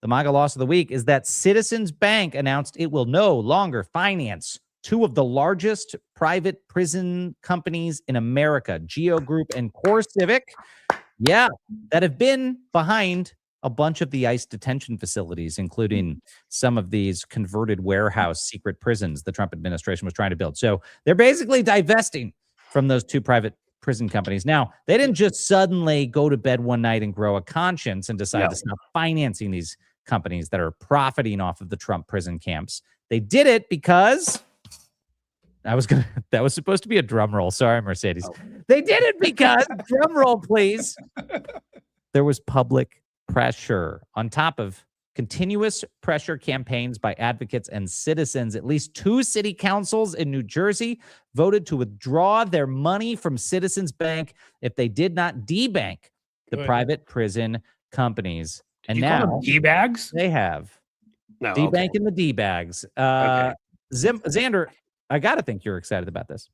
the MAGA loss of the week, is that Citizens Bank announced it will no longer finance two of the largest private prison companies in America, Geo Group and Core Civic. Yeah, that have been behind a bunch of the ICE detention facilities, including some of these converted warehouse secret prisons the Trump administration was trying to build. So they're basically divesting from those two private prison companies. Now, they didn't just suddenly go to bed one night and grow a conscience and decide to stop financing these companies that are profiting off of the Trump prison camps. They did it because that was supposed to be a drum roll. Sorry, Mercedes. They did it because, drum roll, please, there was public pressure on top of continuous pressure campaigns by advocates and citizens. At least 2 city councils in New Jersey voted to withdraw their money from Citizens Bank if they did not debank the private prison companies. And now D-bags? They have debanking the D-bags. Xander, I got to think you're excited about this.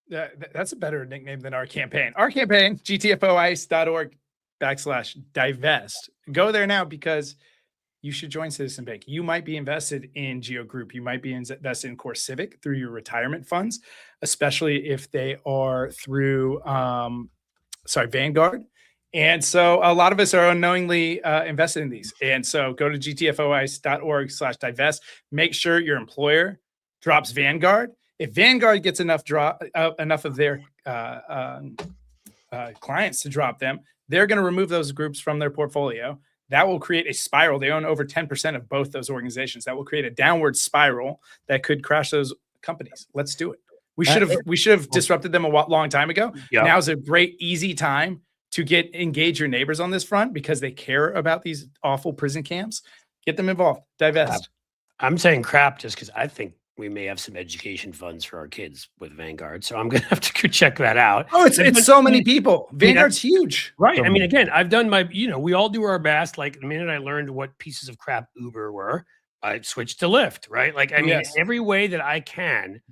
That's a better nickname than our campaign. Our campaign, gtfoice.org/divest. Go there now, because you should join Citizen Bank. You might be invested in Geo Group. You might be invested in Core Civic through your retirement funds, especially if they are through Vanguard. And so a lot of us are unknowingly invested in these. And so go to gtfoice.org/divest. Make sure your employer drops Vanguard. If Vanguard gets enough of their clients to drop them, they're going to remove those groups from their portfolio. That will create a spiral. They own over 10% of both those organizations. That will create a downward spiral that could crash those companies. Let's do it. We should have disrupted them a long time ago. Yep. Now is a great, easy time to engage your neighbors on this front, because they care about these awful prison camps. Get them involved. Divest. I'm saying crap just because I think we may have some education funds for our kids with Vanguard. So I'm going to have to go check that out. Oh, it's so many people. Vanguard's huge. Right. I mean, again, I've done my, we all do our best. Like, the minute I learned what pieces of crap Uber were, I switched to Lyft, right? Like, I mean, every way that I can,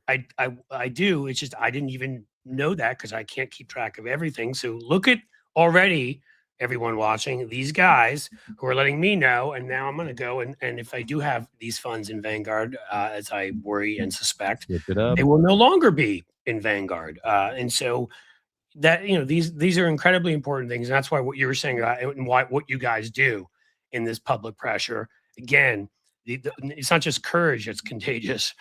I do. It's just, I didn't even know that because I can't keep track of everything. So look at already everyone watching, these guys who are letting me know. And now I'm going to go. And if I do have these funds in Vanguard, as I worry and suspect, they will no longer be in Vanguard. And so that, these are incredibly important things. And that's why what you were saying about and what you guys do in this public pressure, again, it's not just courage, it's contagious.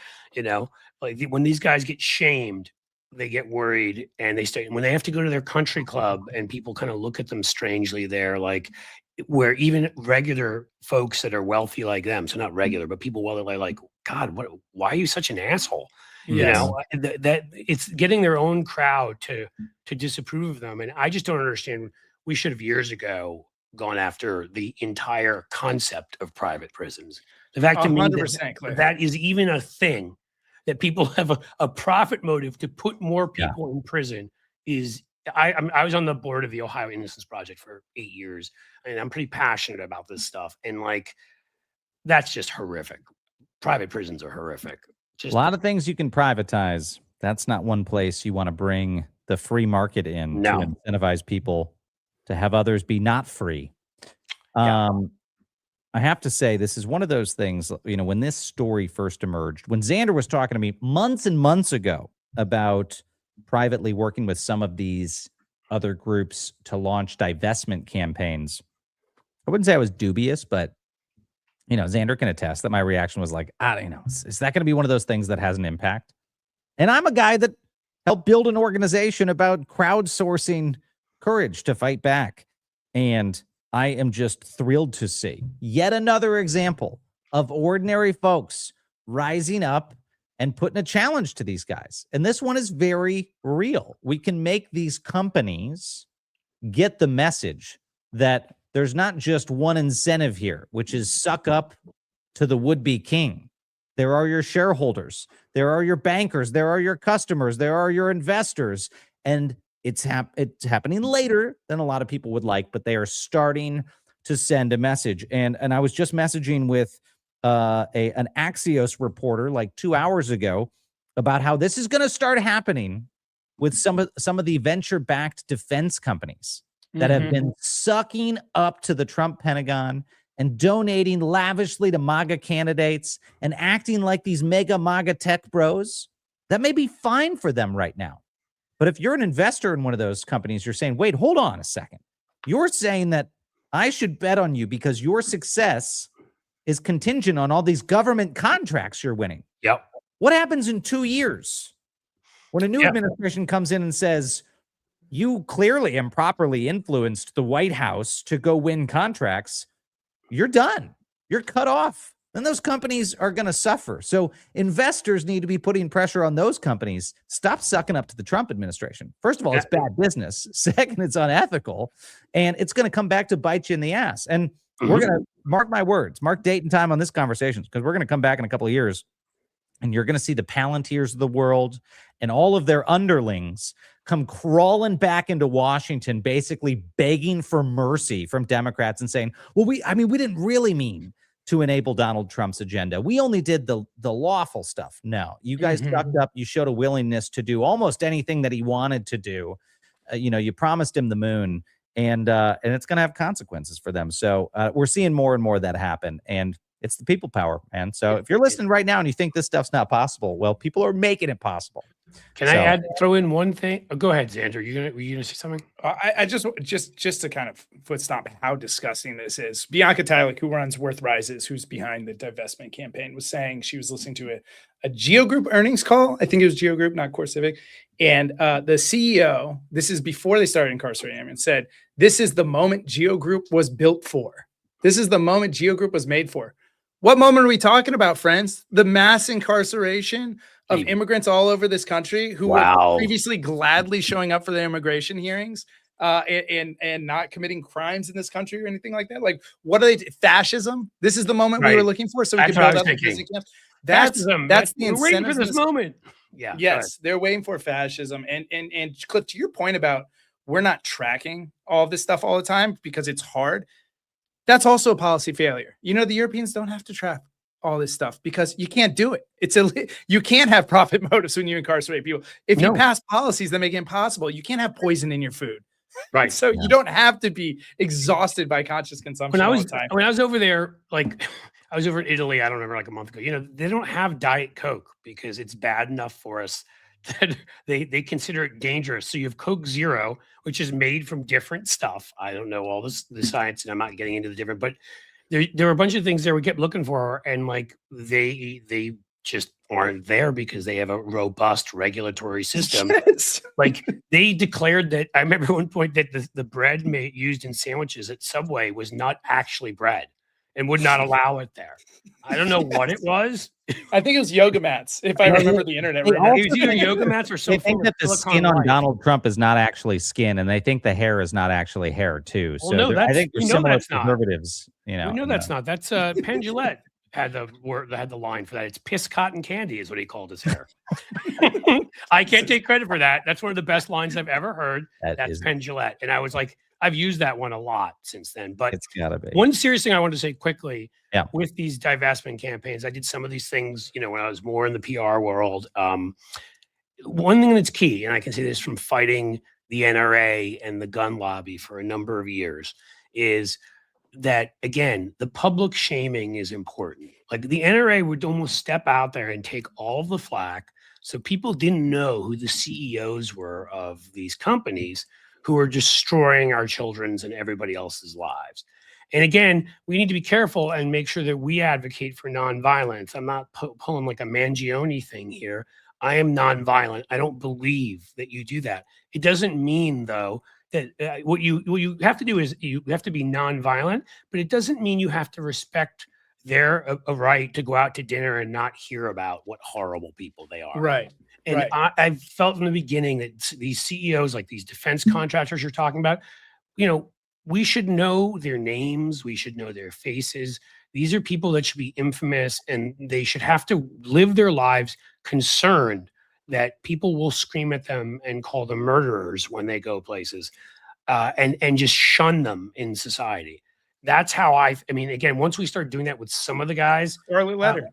Like when these guys get shamed, they get worried, and when they have to go to their country club and people kind of look at them strangely, they're like, where even regular folks that are wealthy like them, so not regular, but people wealthy like, God, why are you such an asshole? You know, that it's getting their own crowd to disapprove of them. And I just don't understand. We should have years ago gone after the entire concept of private prisons. The fact to me 100%, Cliff. that is even a thing, that people have a profit motive to put more people in prison is. I was on the board of the Ohio Innocence Project for 8 years, and I'm pretty passionate about this stuff. And like, that's just horrific. Private prisons are horrific. Just a lot of things you can privatize. That's not one place you want to bring the free market in to incentivize people to have others be not free. I have to say, this is one of those things, you know, when this story first emerged, when Xander was talking to me months and months ago about privately working with some of these other groups to launch divestment campaigns, I wouldn't say I was dubious, but you know, Xander can attest that my reaction was like, you know, is that going to be one of those things that has an impact? And I'm a guy that helped build an organization about crowdsourcing courage to fight back. And I am just thrilled to see yet another example of ordinary folks rising up and putting a challenge to these guys. And this one is very real. We can make these companies get the message that there's not just one incentive here, which is suck up to the would-be king. There are your shareholders. There are your bankers. There are your customers. There are your investors. And it's happening later than a lot of people would like, but they are starting to send a message. And I was just messaging with an Axios reporter like 2 hours ago about how this is going to start happening with some of the venture-backed defense companies that have been sucking up to the Trump Pentagon and donating lavishly to MAGA candidates and acting like these mega MAGA tech bros. That may be fine for them right now. But if you're an investor in one of those companies, you're saying, wait, hold on a second. You're saying that I should bet on you because your success is contingent on all these government contracts you're winning. Yep. What happens in 2 years when a new administration comes in and says, you clearly improperly influenced the White House to go win contracts? You're done. You're cut off. And those companies are going to suffer. So investors need to be putting pressure on those companies. Stop sucking up to the Trump administration. First of all, it's bad business. Second, it's unethical. And it's going to come back to bite you in the ass. And we're going to mark my words, mark date and time on this conversation, because we're going to come back in a couple of years and you're going to see the Palantirs of the world and all of their underlings come crawling back into Washington, basically begging for mercy from Democrats and saying, well, we didn't really mean to enable Donald Trump's agenda. We only did the lawful stuff. No, you guys sucked up. You showed a willingness to do almost anything that he wanted to do. You promised him the moon, and it's going to have consequences for them. So we're seeing more and more of that happen, and it's the people power. And so if you're listening right now and you think this stuff's not possible, well, people are making it possible. Can I throw in one thing? Oh, go ahead, Xander. Were you gonna say something? I just to kind of foot stomp how disgusting this is. Bianca Tylik, who runs Worth Rises, who's behind the divestment campaign, was saying she was listening to a Geo Group earnings call. I think it was Geo Group, not Core Civic. And the CEO, this is before they started incarcerating him, and said, this is the moment Geo Group was built for. This is the moment Geo Group was made for. What moment are we talking about, friends? The mass incarceration of immigrants all over this country who were previously gladly showing up for their immigration hearings and not committing crimes in this country or anything like that. Like, what are they? Fascism? This is the moment we were looking for, so we could build up the prison camps. That's the incentive. We're waiting for this moment. Yeah. Yes, they're waiting for fascism. And Cliff, to your point about we're not tracking all of this stuff all the time because it's hard. That's also a policy failure. The Europeans don't have to track all this stuff because you can't do it. You can't have profit motives when you incarcerate people. If you pass policies that make it impossible, you can't have poison in your food. Right. So you don't have to be exhausted by conscious consumption all the time. When I was over there, like I was over in Italy, I don't remember, like a month ago, they don't have Diet Coke because it's bad enough for us that they consider it dangerous. So you have Coke Zero, which is made from different stuff. I don't know all the science, and I'm not getting into the different, but there were a bunch of things there we kept looking for, and like they just aren't there because they have a robust regulatory system. Yes. Like they declared that, I remember at one point that the bread used in sandwiches at Subway was not actually bread and would not allow it there. I don't know what it was. I think it was yoga mats, if I remember the internet They right. also It was either think- yoga mats or They some think form that of the silicone skin on life. Donald Trump is not actually skin, and they think the hair is not actually hair too. Well, So no, I think we there's know similar that's not. preservatives. You know, We know that's not. That's Penn Jillette had the word, had the line for that. It's piss cotton candy is what he called his hair. I can't take credit for that. That's one of the best lines I've ever heard. That's Penn Jillette. And I was like, I've used that one a lot since then. But It's gotta be. one serious thing I wanted to say quickly, Yeah. with these divestment campaigns, I did some of these things, you know, when I was more in the PR world. One thing that's key, and I can say this from fighting the NRA and the gun lobby for a number of years, is that, again, the public shaming is important. Like the NRA would almost step out there and take all of the flack. So people didn't know who the CEOs were of these companies who are destroying our children's and everybody else's lives. And again, we need to be careful and make sure that we advocate for nonviolence. I'm not pulling like a Mangione thing here. I am nonviolent. I don't believe that you do that. It doesn't mean, though, that what you have to do is you have to be nonviolent, but it doesn't mean you have to respect their a right to go out to dinner and not hear about what horrible people they are. Right. And I felt from the beginning that these CEOs, like these defense contractors you're talking about, you know, we should know their names. We should know their faces. These are people that should be infamous, and they should have to live their lives concerned that people will scream at them and call them murderers when they go places, and just shun them in society. That's how I mean, again, once we start doing that with some of the guys, Scarlet letter.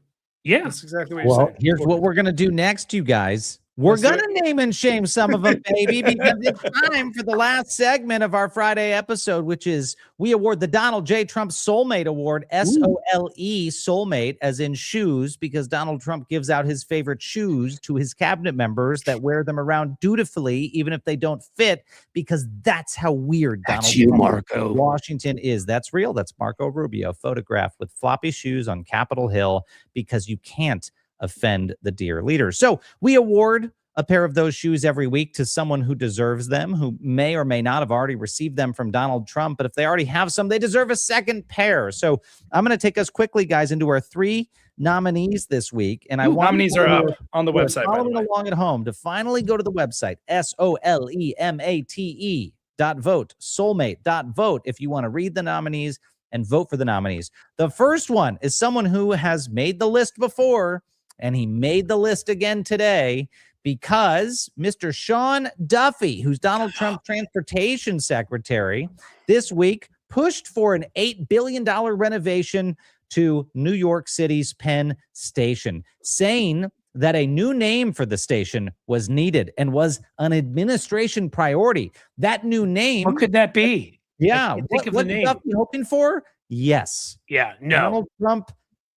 yeah, That's exactly what you're Well, saying. here's what we're gonna do next, you guys. We're Let's do gonna name and shame some of them, baby, because it's time for the last segment of our Friday episode, which is we award the Donald J. Trump Soulmate Award, SOLE, soulmate, as in shoes, because Donald Trump gives out his favorite shoes to his cabinet members that wear them around dutifully, even if they don't fit, because that's how weird that's Donald you, Trump Marco. Washington is. That's real. That's Marco Rubio, photographed with floppy shoes on Capitol Hill, because you can't offend the dear leader. So we award a pair of those shoes every week to someone who deserves them, who may or may not have already received them from Donald Trump. But if they already have some, they deserve a second pair. So I'm going to take us quickly, guys, into our 3 nominees this week. And I want Nominees are up on the website, by the following way. along at home to finally go to the website, SOLEMATE.vote, soulmate.vote, if you want to read the nominees and vote for the nominees. The first one is someone who has made the list before, and he made the list again today because Mr. Sean Duffy, who's Donald Trump's transportation secretary, this week pushed for an $8 billion renovation to New York City's Penn Station, saying that a new name for the station was needed and was an administration priority. That new name, What could that be? yeah, Think of the what name. Duffy hoping for? Yes, Yeah, no. Donald Trump,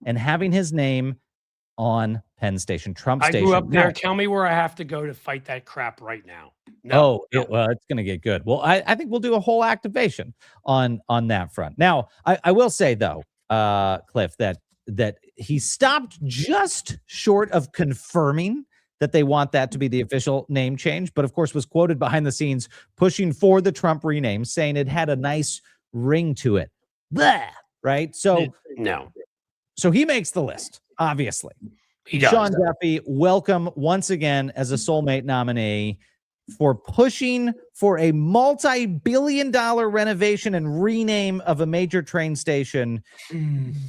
and having his name on Penn Station, Trump I Station. grew up there. Now- Tell me where I have to go to fight that crap right now. No, Oh, well, it's going to get good. Well, I think we'll do a whole activation on that front. Now, I will say though, Cliff, that he stopped just short of confirming that they want that to be the official name change, but of course was quoted behind the scenes pushing for the Trump rename, saying it had a nice ring to it. Blah, right? So no, he makes the list, obviously. he does. Sean Duffy, welcome once again as a soulmate nominee for pushing for a multi-billion-dollar renovation and rename of a major train station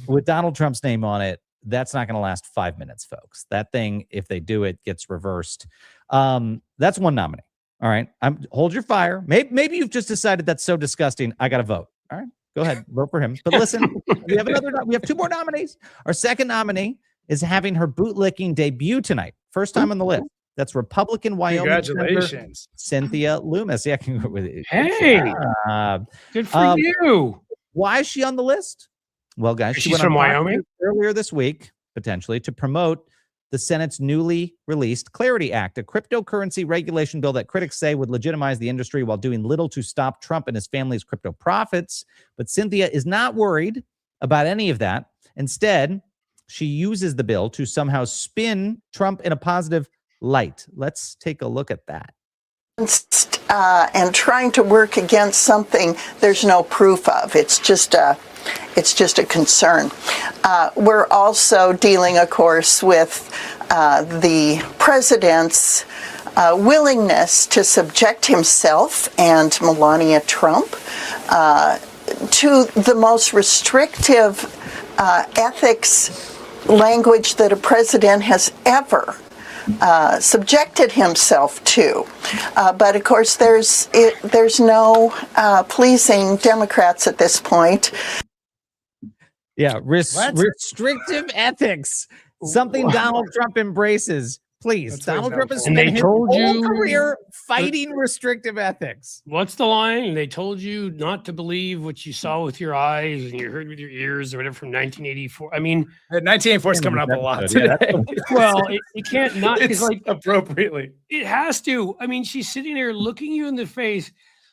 with Donald Trump's name on it. That's not going to last 5 minutes, folks. That thing, if they do it, gets reversed. That's one nominee. All right. Hold your fire. Maybe you've just decided that's so disgusting, I got to vote. All right. Go ahead. Vote for him. But listen, we have 2 more nominees. Our second nominee is having her bootlicking debut tonight. First time on the list. That's Republican Wyoming Senator Congratulations. Cynthia Loomis. Yeah, Hey, good for you. why is she on the list? Well, guys, she She's went from on Fox Wyoming? News earlier this week, potentially, to promote the Senate's newly released Clarity Act, a cryptocurrency regulation bill that critics say would legitimize the industry while doing little to stop Trump and his family's crypto profits. But Cynthia is not worried about any of that. Instead, She uses the bill to somehow spin Trump in a positive light. Let's take a look at that. And trying to work against something there's no proof of. It's just a concern. We're also dealing, of course, with the president's willingness to subject himself and Melania Trump to the most restrictive ethics language that a president has ever subjected himself to. But of course, there's no pleasing Democrats at this point. Yeah, restrictive ethics. Something Donald Trump embraces. Please, That's Donald Trump has And spent they his told whole you- career fighting restrictive ethics. What's the line? They told you not to believe what you saw with your eyes and you heard with your ears or whatever from 1984. I mean, 1984 is coming up a lot Yeah, today. well, it can't not It's because like appropriately. it has to. I mean, she's sitting there looking you in the face.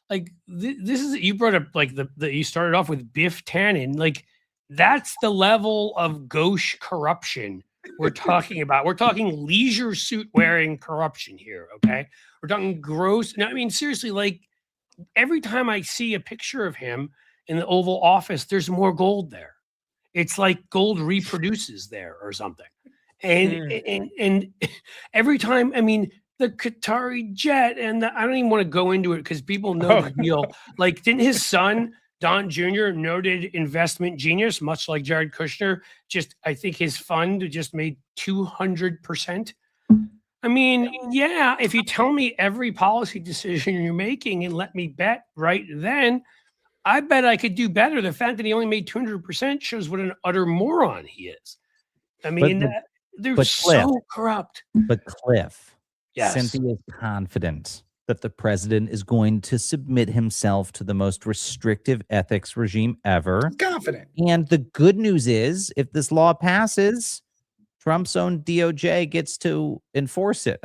Like this is you brought up like the you started off with Biff Tannen. Like that's the level of gauche corruption we're talking about. We're talking leisure suit wearing corruption here. Okay, we're talking gross. No, I mean seriously. Like every time I see a picture of him in the Oval Office, there's more gold there. It's like gold reproduces there or something. And every time, I mean, the Qatari jet, and I don't even want to go into it because people know the deal. Like, didn't his son, Don Jr., noted investment genius, much like Jared Kushner, I think his fund just made 200%. I mean, yeah, if you tell me every policy decision you're making and let me bet right then, I bet I could do better. The fact that he only made 200% shows what an utter moron he is. I mean, they're so corrupt. But Cliff, Yes. Cynthia is confident that the president is going to submit himself to the most restrictive ethics regime ever. Confident. And the good news is, if this law passes, Trump's own DOJ gets to enforce it.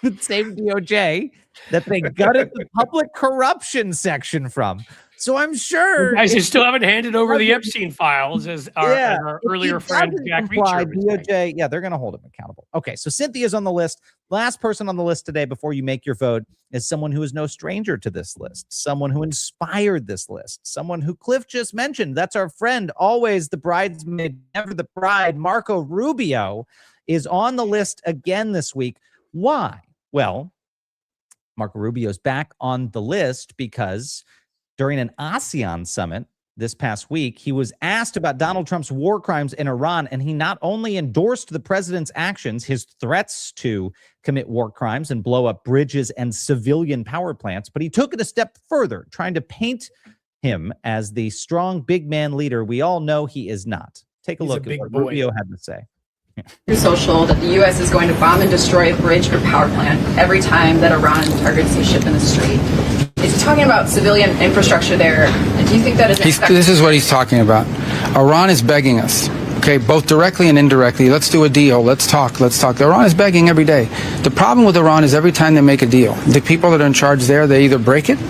The same DOJ that they gutted the public corruption section from. So I'm sure Guys, you still haven't handed over the Epstein files as our earlier friend Jack Reacher. DOJ, they're going to hold him accountable. Okay, so Cynthia's on the list. Last person on the list today before you make your vote is someone who is no stranger to this list, someone who inspired this list, someone who Cliff just mentioned. That's our friend, always the bridesmaid, never the bride. Marco Rubio is on the list again this week. Why? Well, Marco Rubio's back on the list because during an ASEAN summit this past week, he was asked about Donald Trump's war crimes in Iran, and he not only endorsed the president's actions, his threats to commit war crimes and blow up bridges and civilian power plants, but he took it a step further, trying to paint him as the strong big man leader we all know he is not. Take a look at what Rubio had to say. Social that the U.S. is going to bomb and destroy a bridge or power plant every time that Iran targets a ship in the strait. Is talking about civilian infrastructure there. Do you think that is? This is what he's talking about. Iran is begging us, okay, both directly and indirectly. Let's do a deal. Let's talk. Iran is begging every day. The problem with Iran is every time they make a deal, the people that are in charge there, they either break it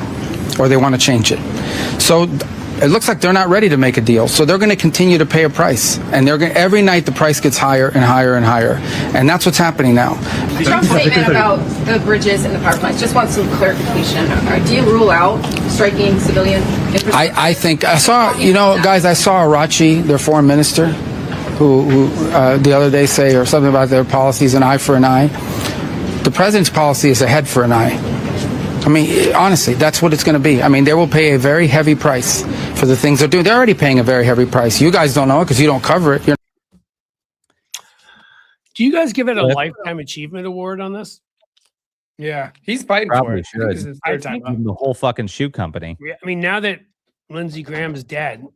or they want to change it. So it looks like they're not ready to make a deal. So they're going to continue to pay a price. And every night the price gets higher and higher and higher. And that's what's happening now. Trump's statement about the bridges and the power plants, just want some clarification. Do you rule out striking civilian infrastructure? I think, I saw Arachi, their foreign minister, who the other day say or something about their policies, an eye for an eye. The president's policy is a head for an eye. I mean, honestly, that's what it's going to be. I mean, they will pay a very heavy price for the things they're doing. They're already paying a very heavy price. You guys don't know it because you don't cover it. Do you guys give it a lifetime achievement award on this? Yeah, he's fighting Probably for it. This is his third time up. The whole fucking shoe company. I mean, now that Lindsey Graham is dead,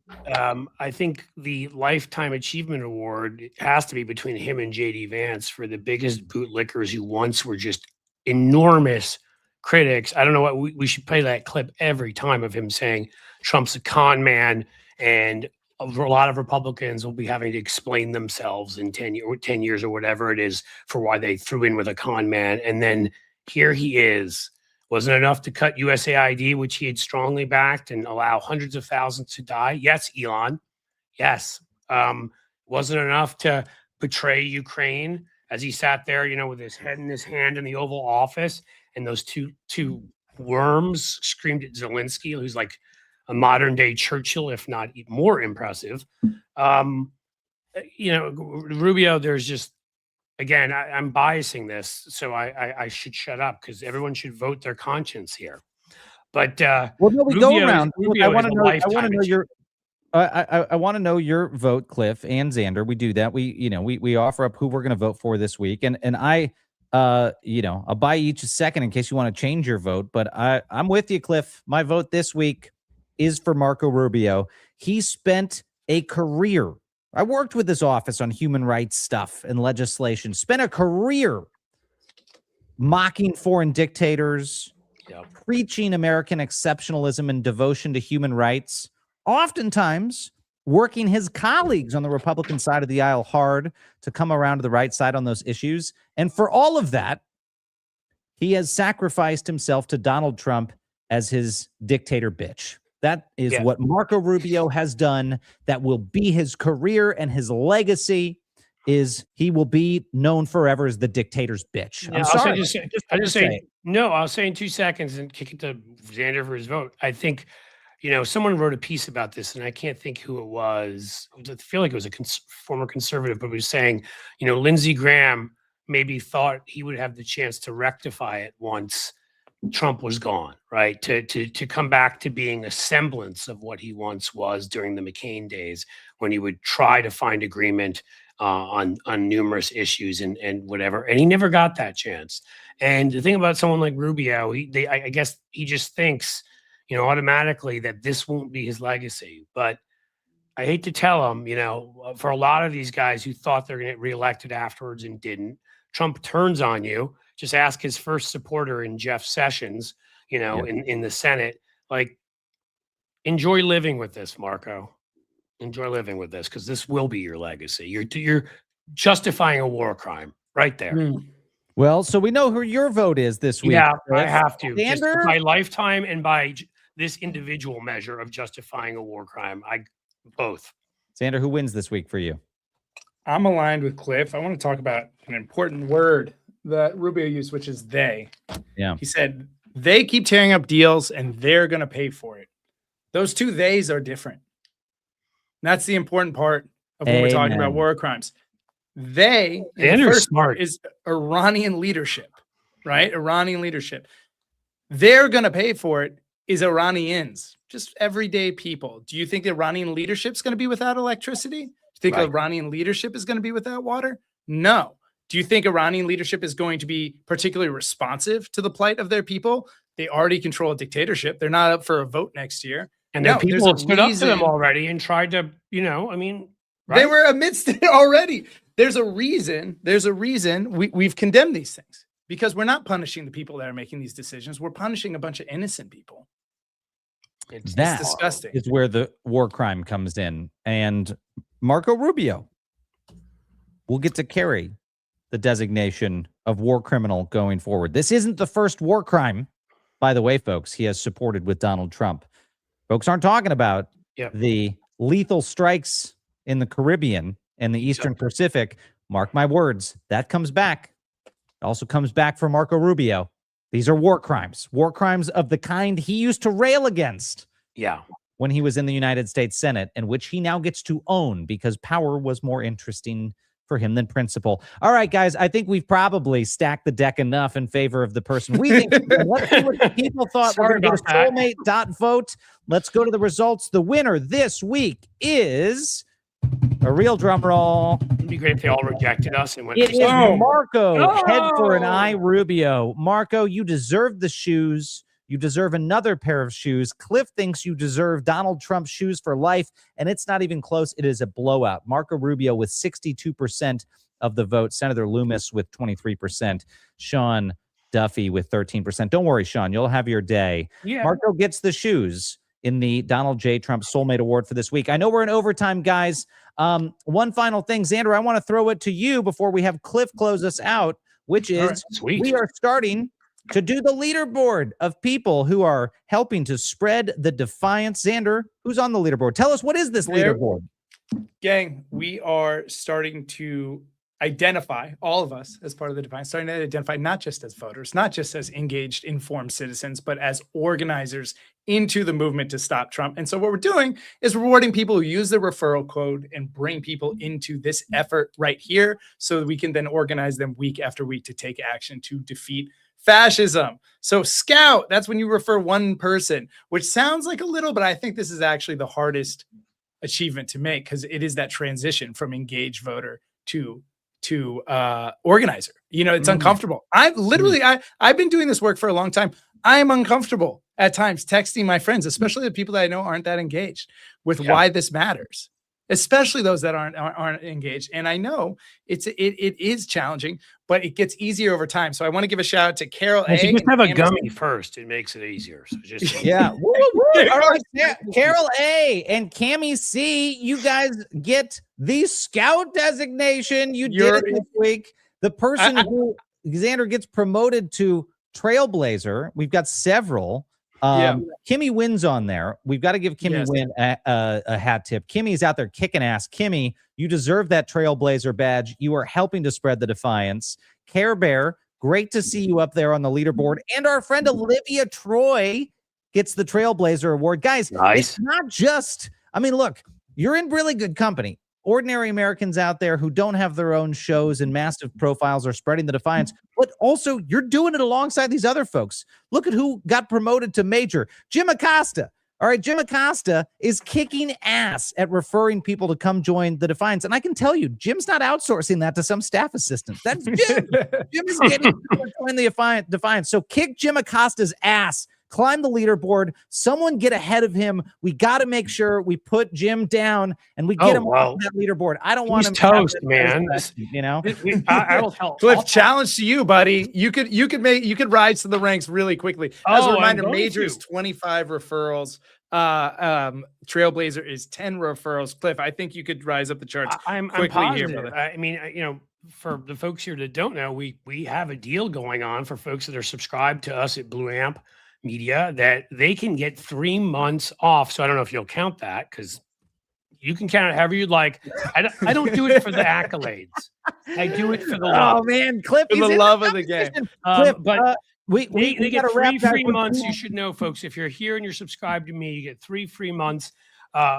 I think the lifetime achievement award has to be between him and JD Vance for the biggest bootlickers who once were just enormous critics. I don't know what we should play that clip every time of him saying Trump's a con man, and a lot of Republicans will be having to explain themselves in 10 years or whatever it is for why they threw in with a con man. And then here he is. Wasn't enough to cut USAID, which he had strongly backed, and allow hundreds of thousands to die. Yes, Elon. Yes. wasn't enough to betray Ukraine as he sat there, with his head in his hand in the Oval Office, and those two worms screamed at Zelensky, who's like a modern day Churchill, if not even more impressive. Rubio, there's just, again, I'm biasing this, so I should shut up because everyone should vote their conscience here. But well, no, we go around. Rubio I want to know. I want to know achievement. your. I want to know your vote, Cliff and Xander. We do that. We offer up who we're going to vote for this week, and I'll buy each a second in case you want to change your vote. But I'm with you, Cliff. My vote this week is for Marco Rubio. He spent a career. I worked with his office on human rights stuff and legislation. Spent a career mocking foreign dictators, preaching American exceptionalism and devotion to human rights, oftentimes working his colleagues on the Republican side of the aisle hard to come around to the right side on those issues. And for all of that, he has sacrificed himself to Donald Trump as his dictator bitch. That is what Marco Rubio has done. That will be his career, and his legacy is he will be known forever as the dictator's bitch. I'm sorry. I'll say in 2 seconds and kick it to Xander for his vote. I think, someone wrote a piece about this, and I can't think who it was. I feel like it was a former conservative, but was saying, Lindsey Graham maybe thought he would have the chance to rectify it once Trump was gone, right? To come back to being a semblance of what he once was during the McCain days, when he would try to find agreement on numerous issues and whatever, and he never got that chance. And the thing about someone like Rubio, I guess he just thinks, automatically that this won't be his legacy. But I hate to tell him, for a lot of these guys who thought they're going to get reelected afterwards and didn't, Trump turns on you. Just ask his first supporter in Jeff Sessions, in the Senate. Like, enjoy living with this, Marco. Enjoy living with this, because this will be your legacy. You're justifying a war crime right there. Well, so we know who your vote is this week. Yeah, I have to. Xander? Just by lifetime and by this individual measure of justifying a war crime. Both. Xander, who wins this week for you? I'm aligned with Cliff. I want to talk about an important word that Rubio used, which is they. Yeah. He said, they keep tearing up deals and they're going to pay for it. Those two theys are different. And that's the important part of when we're talking about war crimes. They, Xander's smart, is Iranian leadership, right? Iranian leadership. They're going to pay for it is Iranians, just everyday people. Do you think the Iranian leadership is going to be without electricity? Do you think Iranian leadership is going to be without water? No. Do you think Iranian leadership is going to be particularly responsive to the plight of their people? They already control a dictatorship. They're not up for a vote next year. And their people have stood up to them already and tried to, right? They were amidst it already. There's a reason we've condemned these things, because we're not punishing the people that are making these decisions. We're punishing a bunch of innocent people. It's disgusting. Is where the war crime comes in. And Marco Rubio will get to carry the designation of war criminal going forward. This isn't the first war crime, by the way, folks, he has supported with Donald Trump. Folks aren't talking about the lethal strikes in the Caribbean and the Eastern Pacific. Mark my words, that comes back. It also comes back for Marco Rubio. These are war crimes of the kind he used to rail against. When he was in the United States Senate, and which he now gets to own because power was more interesting for him than principle. All right, guys, I think we've probably stacked the deck enough in favor of the person we think. Let's see what the people thought. We're going to get a soulmate.vote. Let's go to the results. The winner this week is a real drum roll. It'd be great if they all rejected us and went. It is Marco, head for an eye, Rubio. Marco, you deserve the shoes. You deserve another pair of shoes. Cliff thinks you deserve Donald Trump's shoes for life, and it's not even close. It is a blowout. Marco Rubio with 62% of the vote. Senator Loomis with 23%. Sean Duffy with 13%. Don't worry, Sean. You'll have your day. Marco gets the shoes in the Donald J. Trump Soulmate Award for this week. I know we're in overtime, guys. One final thing, Xander, I want to throw it to you before we have Cliff close us out, which is we are starting to do the leaderboard of people who are helping to spread the defiance. Xander, who's on the leaderboard? Tell us, what is this leaderboard? Gang, we are starting to identify, all of us as part of the Defiance, starting to identify not just as voters, not just as engaged, informed citizens, but as organizers into the movement to stop Trump. And so what we're doing is rewarding people who use the referral code and bring people into this effort right here so that we can then organize them week after week to take action to defeat fascism. So Scout, that's when you refer one person, which sounds like a little, but I think this is actually the hardest achievement to make because it is that transition from engaged voter to organizer. You know, it's uncomfortable. I've been doing this work for a long time. I am uncomfortable at times texting my friends, especially the people that I know aren't that engaged, with why this matters, especially those that aren't engaged. And I know it is challenging, but it gets easier over time. So I want to give a shout out to Carol A. If you just have a gummy first, it makes it easier. So just Yeah. Woo, woo, woo. All right. Yeah. Carol A and Cammy C, you guys get the Scout designation. You did it this week. The person who Xander gets promoted to Trailblazer. We've got several. Kimmy wins on there. We've got to give Kimmy Win a hat tip. Kimmy's out there kicking ass. Kimmy, you deserve that Trailblazer badge. You are helping to spread the defiance. Care Bear, great to see you up there on the leaderboard. And our friend Olivia Troy gets the Trailblazer award. Guys, it's not just, I mean, look, you're in really good company. Ordinary Americans out there who don't have their own shows and massive profiles are spreading the defiance, but also you're doing it alongside these other folks. Look at who got promoted to major. Jim Acosta. All right, Jim Acosta is kicking ass at referring people to come join the Defiance. And I can tell you, Jim's not outsourcing that to some staff assistant. That's Jim. Jim is getting people to join the Defiance. So kick Jim Acosta's ass. Climb the leaderboard. Someone get ahead of him. We got to make sure we put Jim down and we get him off that leaderboard. I don't want him toast, man. You know, I will tell Cliff. Challenge to you, buddy. You could rise to the ranks really quickly. As a reminder, Major is 25 referrals. Trailblazer is 10 referrals. Cliff, I think you could rise up the charts. I'm positive. Here, brother. I mean, you know, for the folks here that don't know, we have a deal going on for folks that are subscribed to us at Blue Amp Media that they can get 3 months off. So I don't know if you'll count that because you can count it however you'd like. I don't do it for the accolades. I do it for the love. Oh man, Cliff, for the love of the game. Cliff, but they get 3 free months. You should know, folks, if you're here and you're subscribed to me, you get 3 free months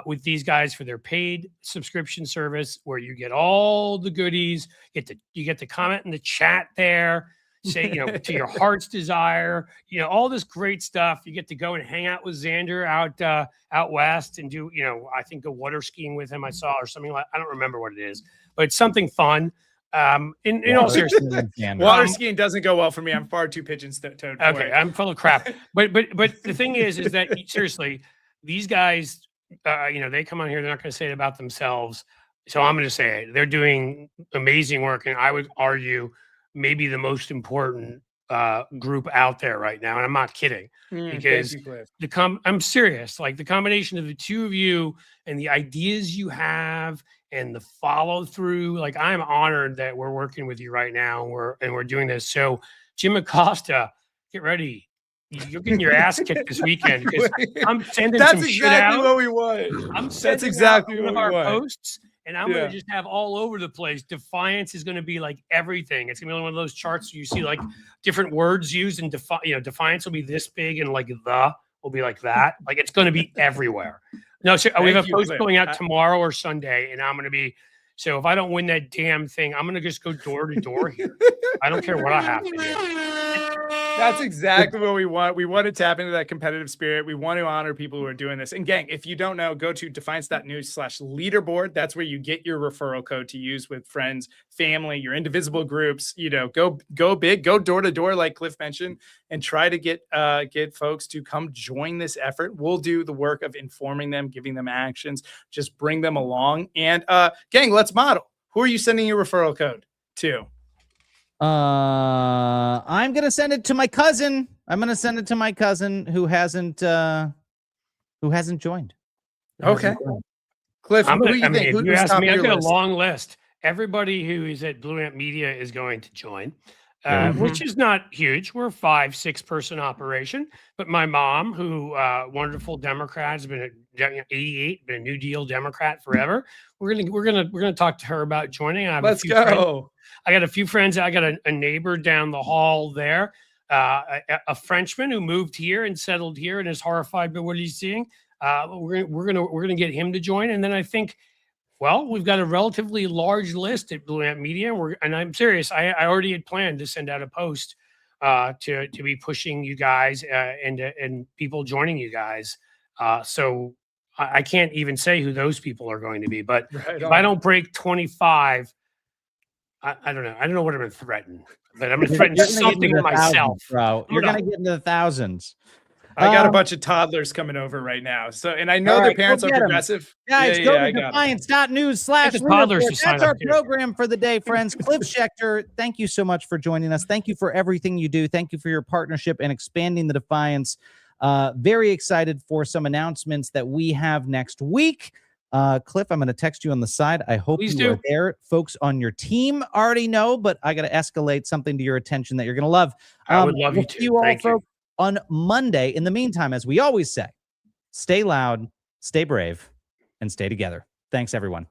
with these guys for their paid subscription service where you get all the goodies. You get to comment in the chat there. Say, you know, to your heart's desire, you know, all this great stuff. You get to go and hang out with Xander out west and do, you know, I think go water skiing with him. I saw or something like I don't remember what it is, but it's something fun. In all seriousness, water skiing doesn't go well for me. I'm far too pigeon-toed. Okay, I'm full of crap. But the thing is that seriously, these guys, you know, they come on here. They're not going to say it about themselves. So I'm going to say it. They're doing amazing work, and I would argue maybe the most important group out there right now. And I'm not kidding because I'm serious. Like the combination of the two of you and the ideas you have and the follow through, like I'm honored that we're working with you right now and we're doing this. So Jim Acosta, get ready. You're getting your ass kicked this weekend because I'm sending some shit out. That's exactly what we want. That's exactly what we want. Our posts. And I'm going to just have all over the place. Defiance is going to be like everything. It's going to be one of those charts you see like different words used, and Defiance will be this big, and like the will be like that. Like it's going to be everywhere. No, so we have a post going out tomorrow or Sunday, and I'm going to be. So if I don't win that damn thing, I'm going to just go door to door here. I don't care what I have to do. That's exactly what we want. We want to tap into that competitive spirit. We want to honor people who are doing this. And gang, if you don't know, go to defiance.news/leaderboard. That's where you get your referral code to use with friends, family, your indivisible groups. You know, go big, go door to door, like Cliff mentioned, and try to get folks to come join this effort. We'll do the work of informing them, giving them actions, just bring them along. And gang, let's model. Who are you sending your referral code to? I'm gonna send it to my cousin. I'm gonna send it to my cousin who hasn't joined. Okay, Cliff, who do you think? You asked me, I've got a long list. Everybody who is at Blue Amp Media is going to join. which is not huge. We're a 5-6 person operation. But my mom, who wonderful Democrat, has been 88, been a New Deal Democrat forever. We're gonna talk to her about joining. I have Let's a few friends. go. I got a few friends. I got a neighbor down the hall there, a Frenchman who moved here and settled here and is horrified by what he's seeing. We're gonna get him to join, and then I think, well, we've got a relatively large list at Blue Ant Media, and I'm serious. I already had planned to send out a post to be pushing you guys and people joining you guys. So I can't even say who those people are going to be, but if I don't break 25. I don't know. I don't know what I'm going to threaten, but I'm going to threaten something to myself. Bro. You're going to get into the thousands. I got a bunch of toddlers coming over right now. So, and I know their parents are progressive. Guys, go to defiance.news/toddlers. That's our program for the day, friends. Cliff Schecter, thank you so much for joining us. Thank you for everything you do. Thank you for your partnership and expanding the Defiance. Very excited for some announcements that we have next week. Cliff, I'm going to text you on the side. I hope you are there. Folks on your team already know, but I got to escalate something to your attention that you're going to love. I would love you to. You all, folks, on Monday. In the meantime, as we always say, stay loud, stay brave, and stay together. Thanks, everyone.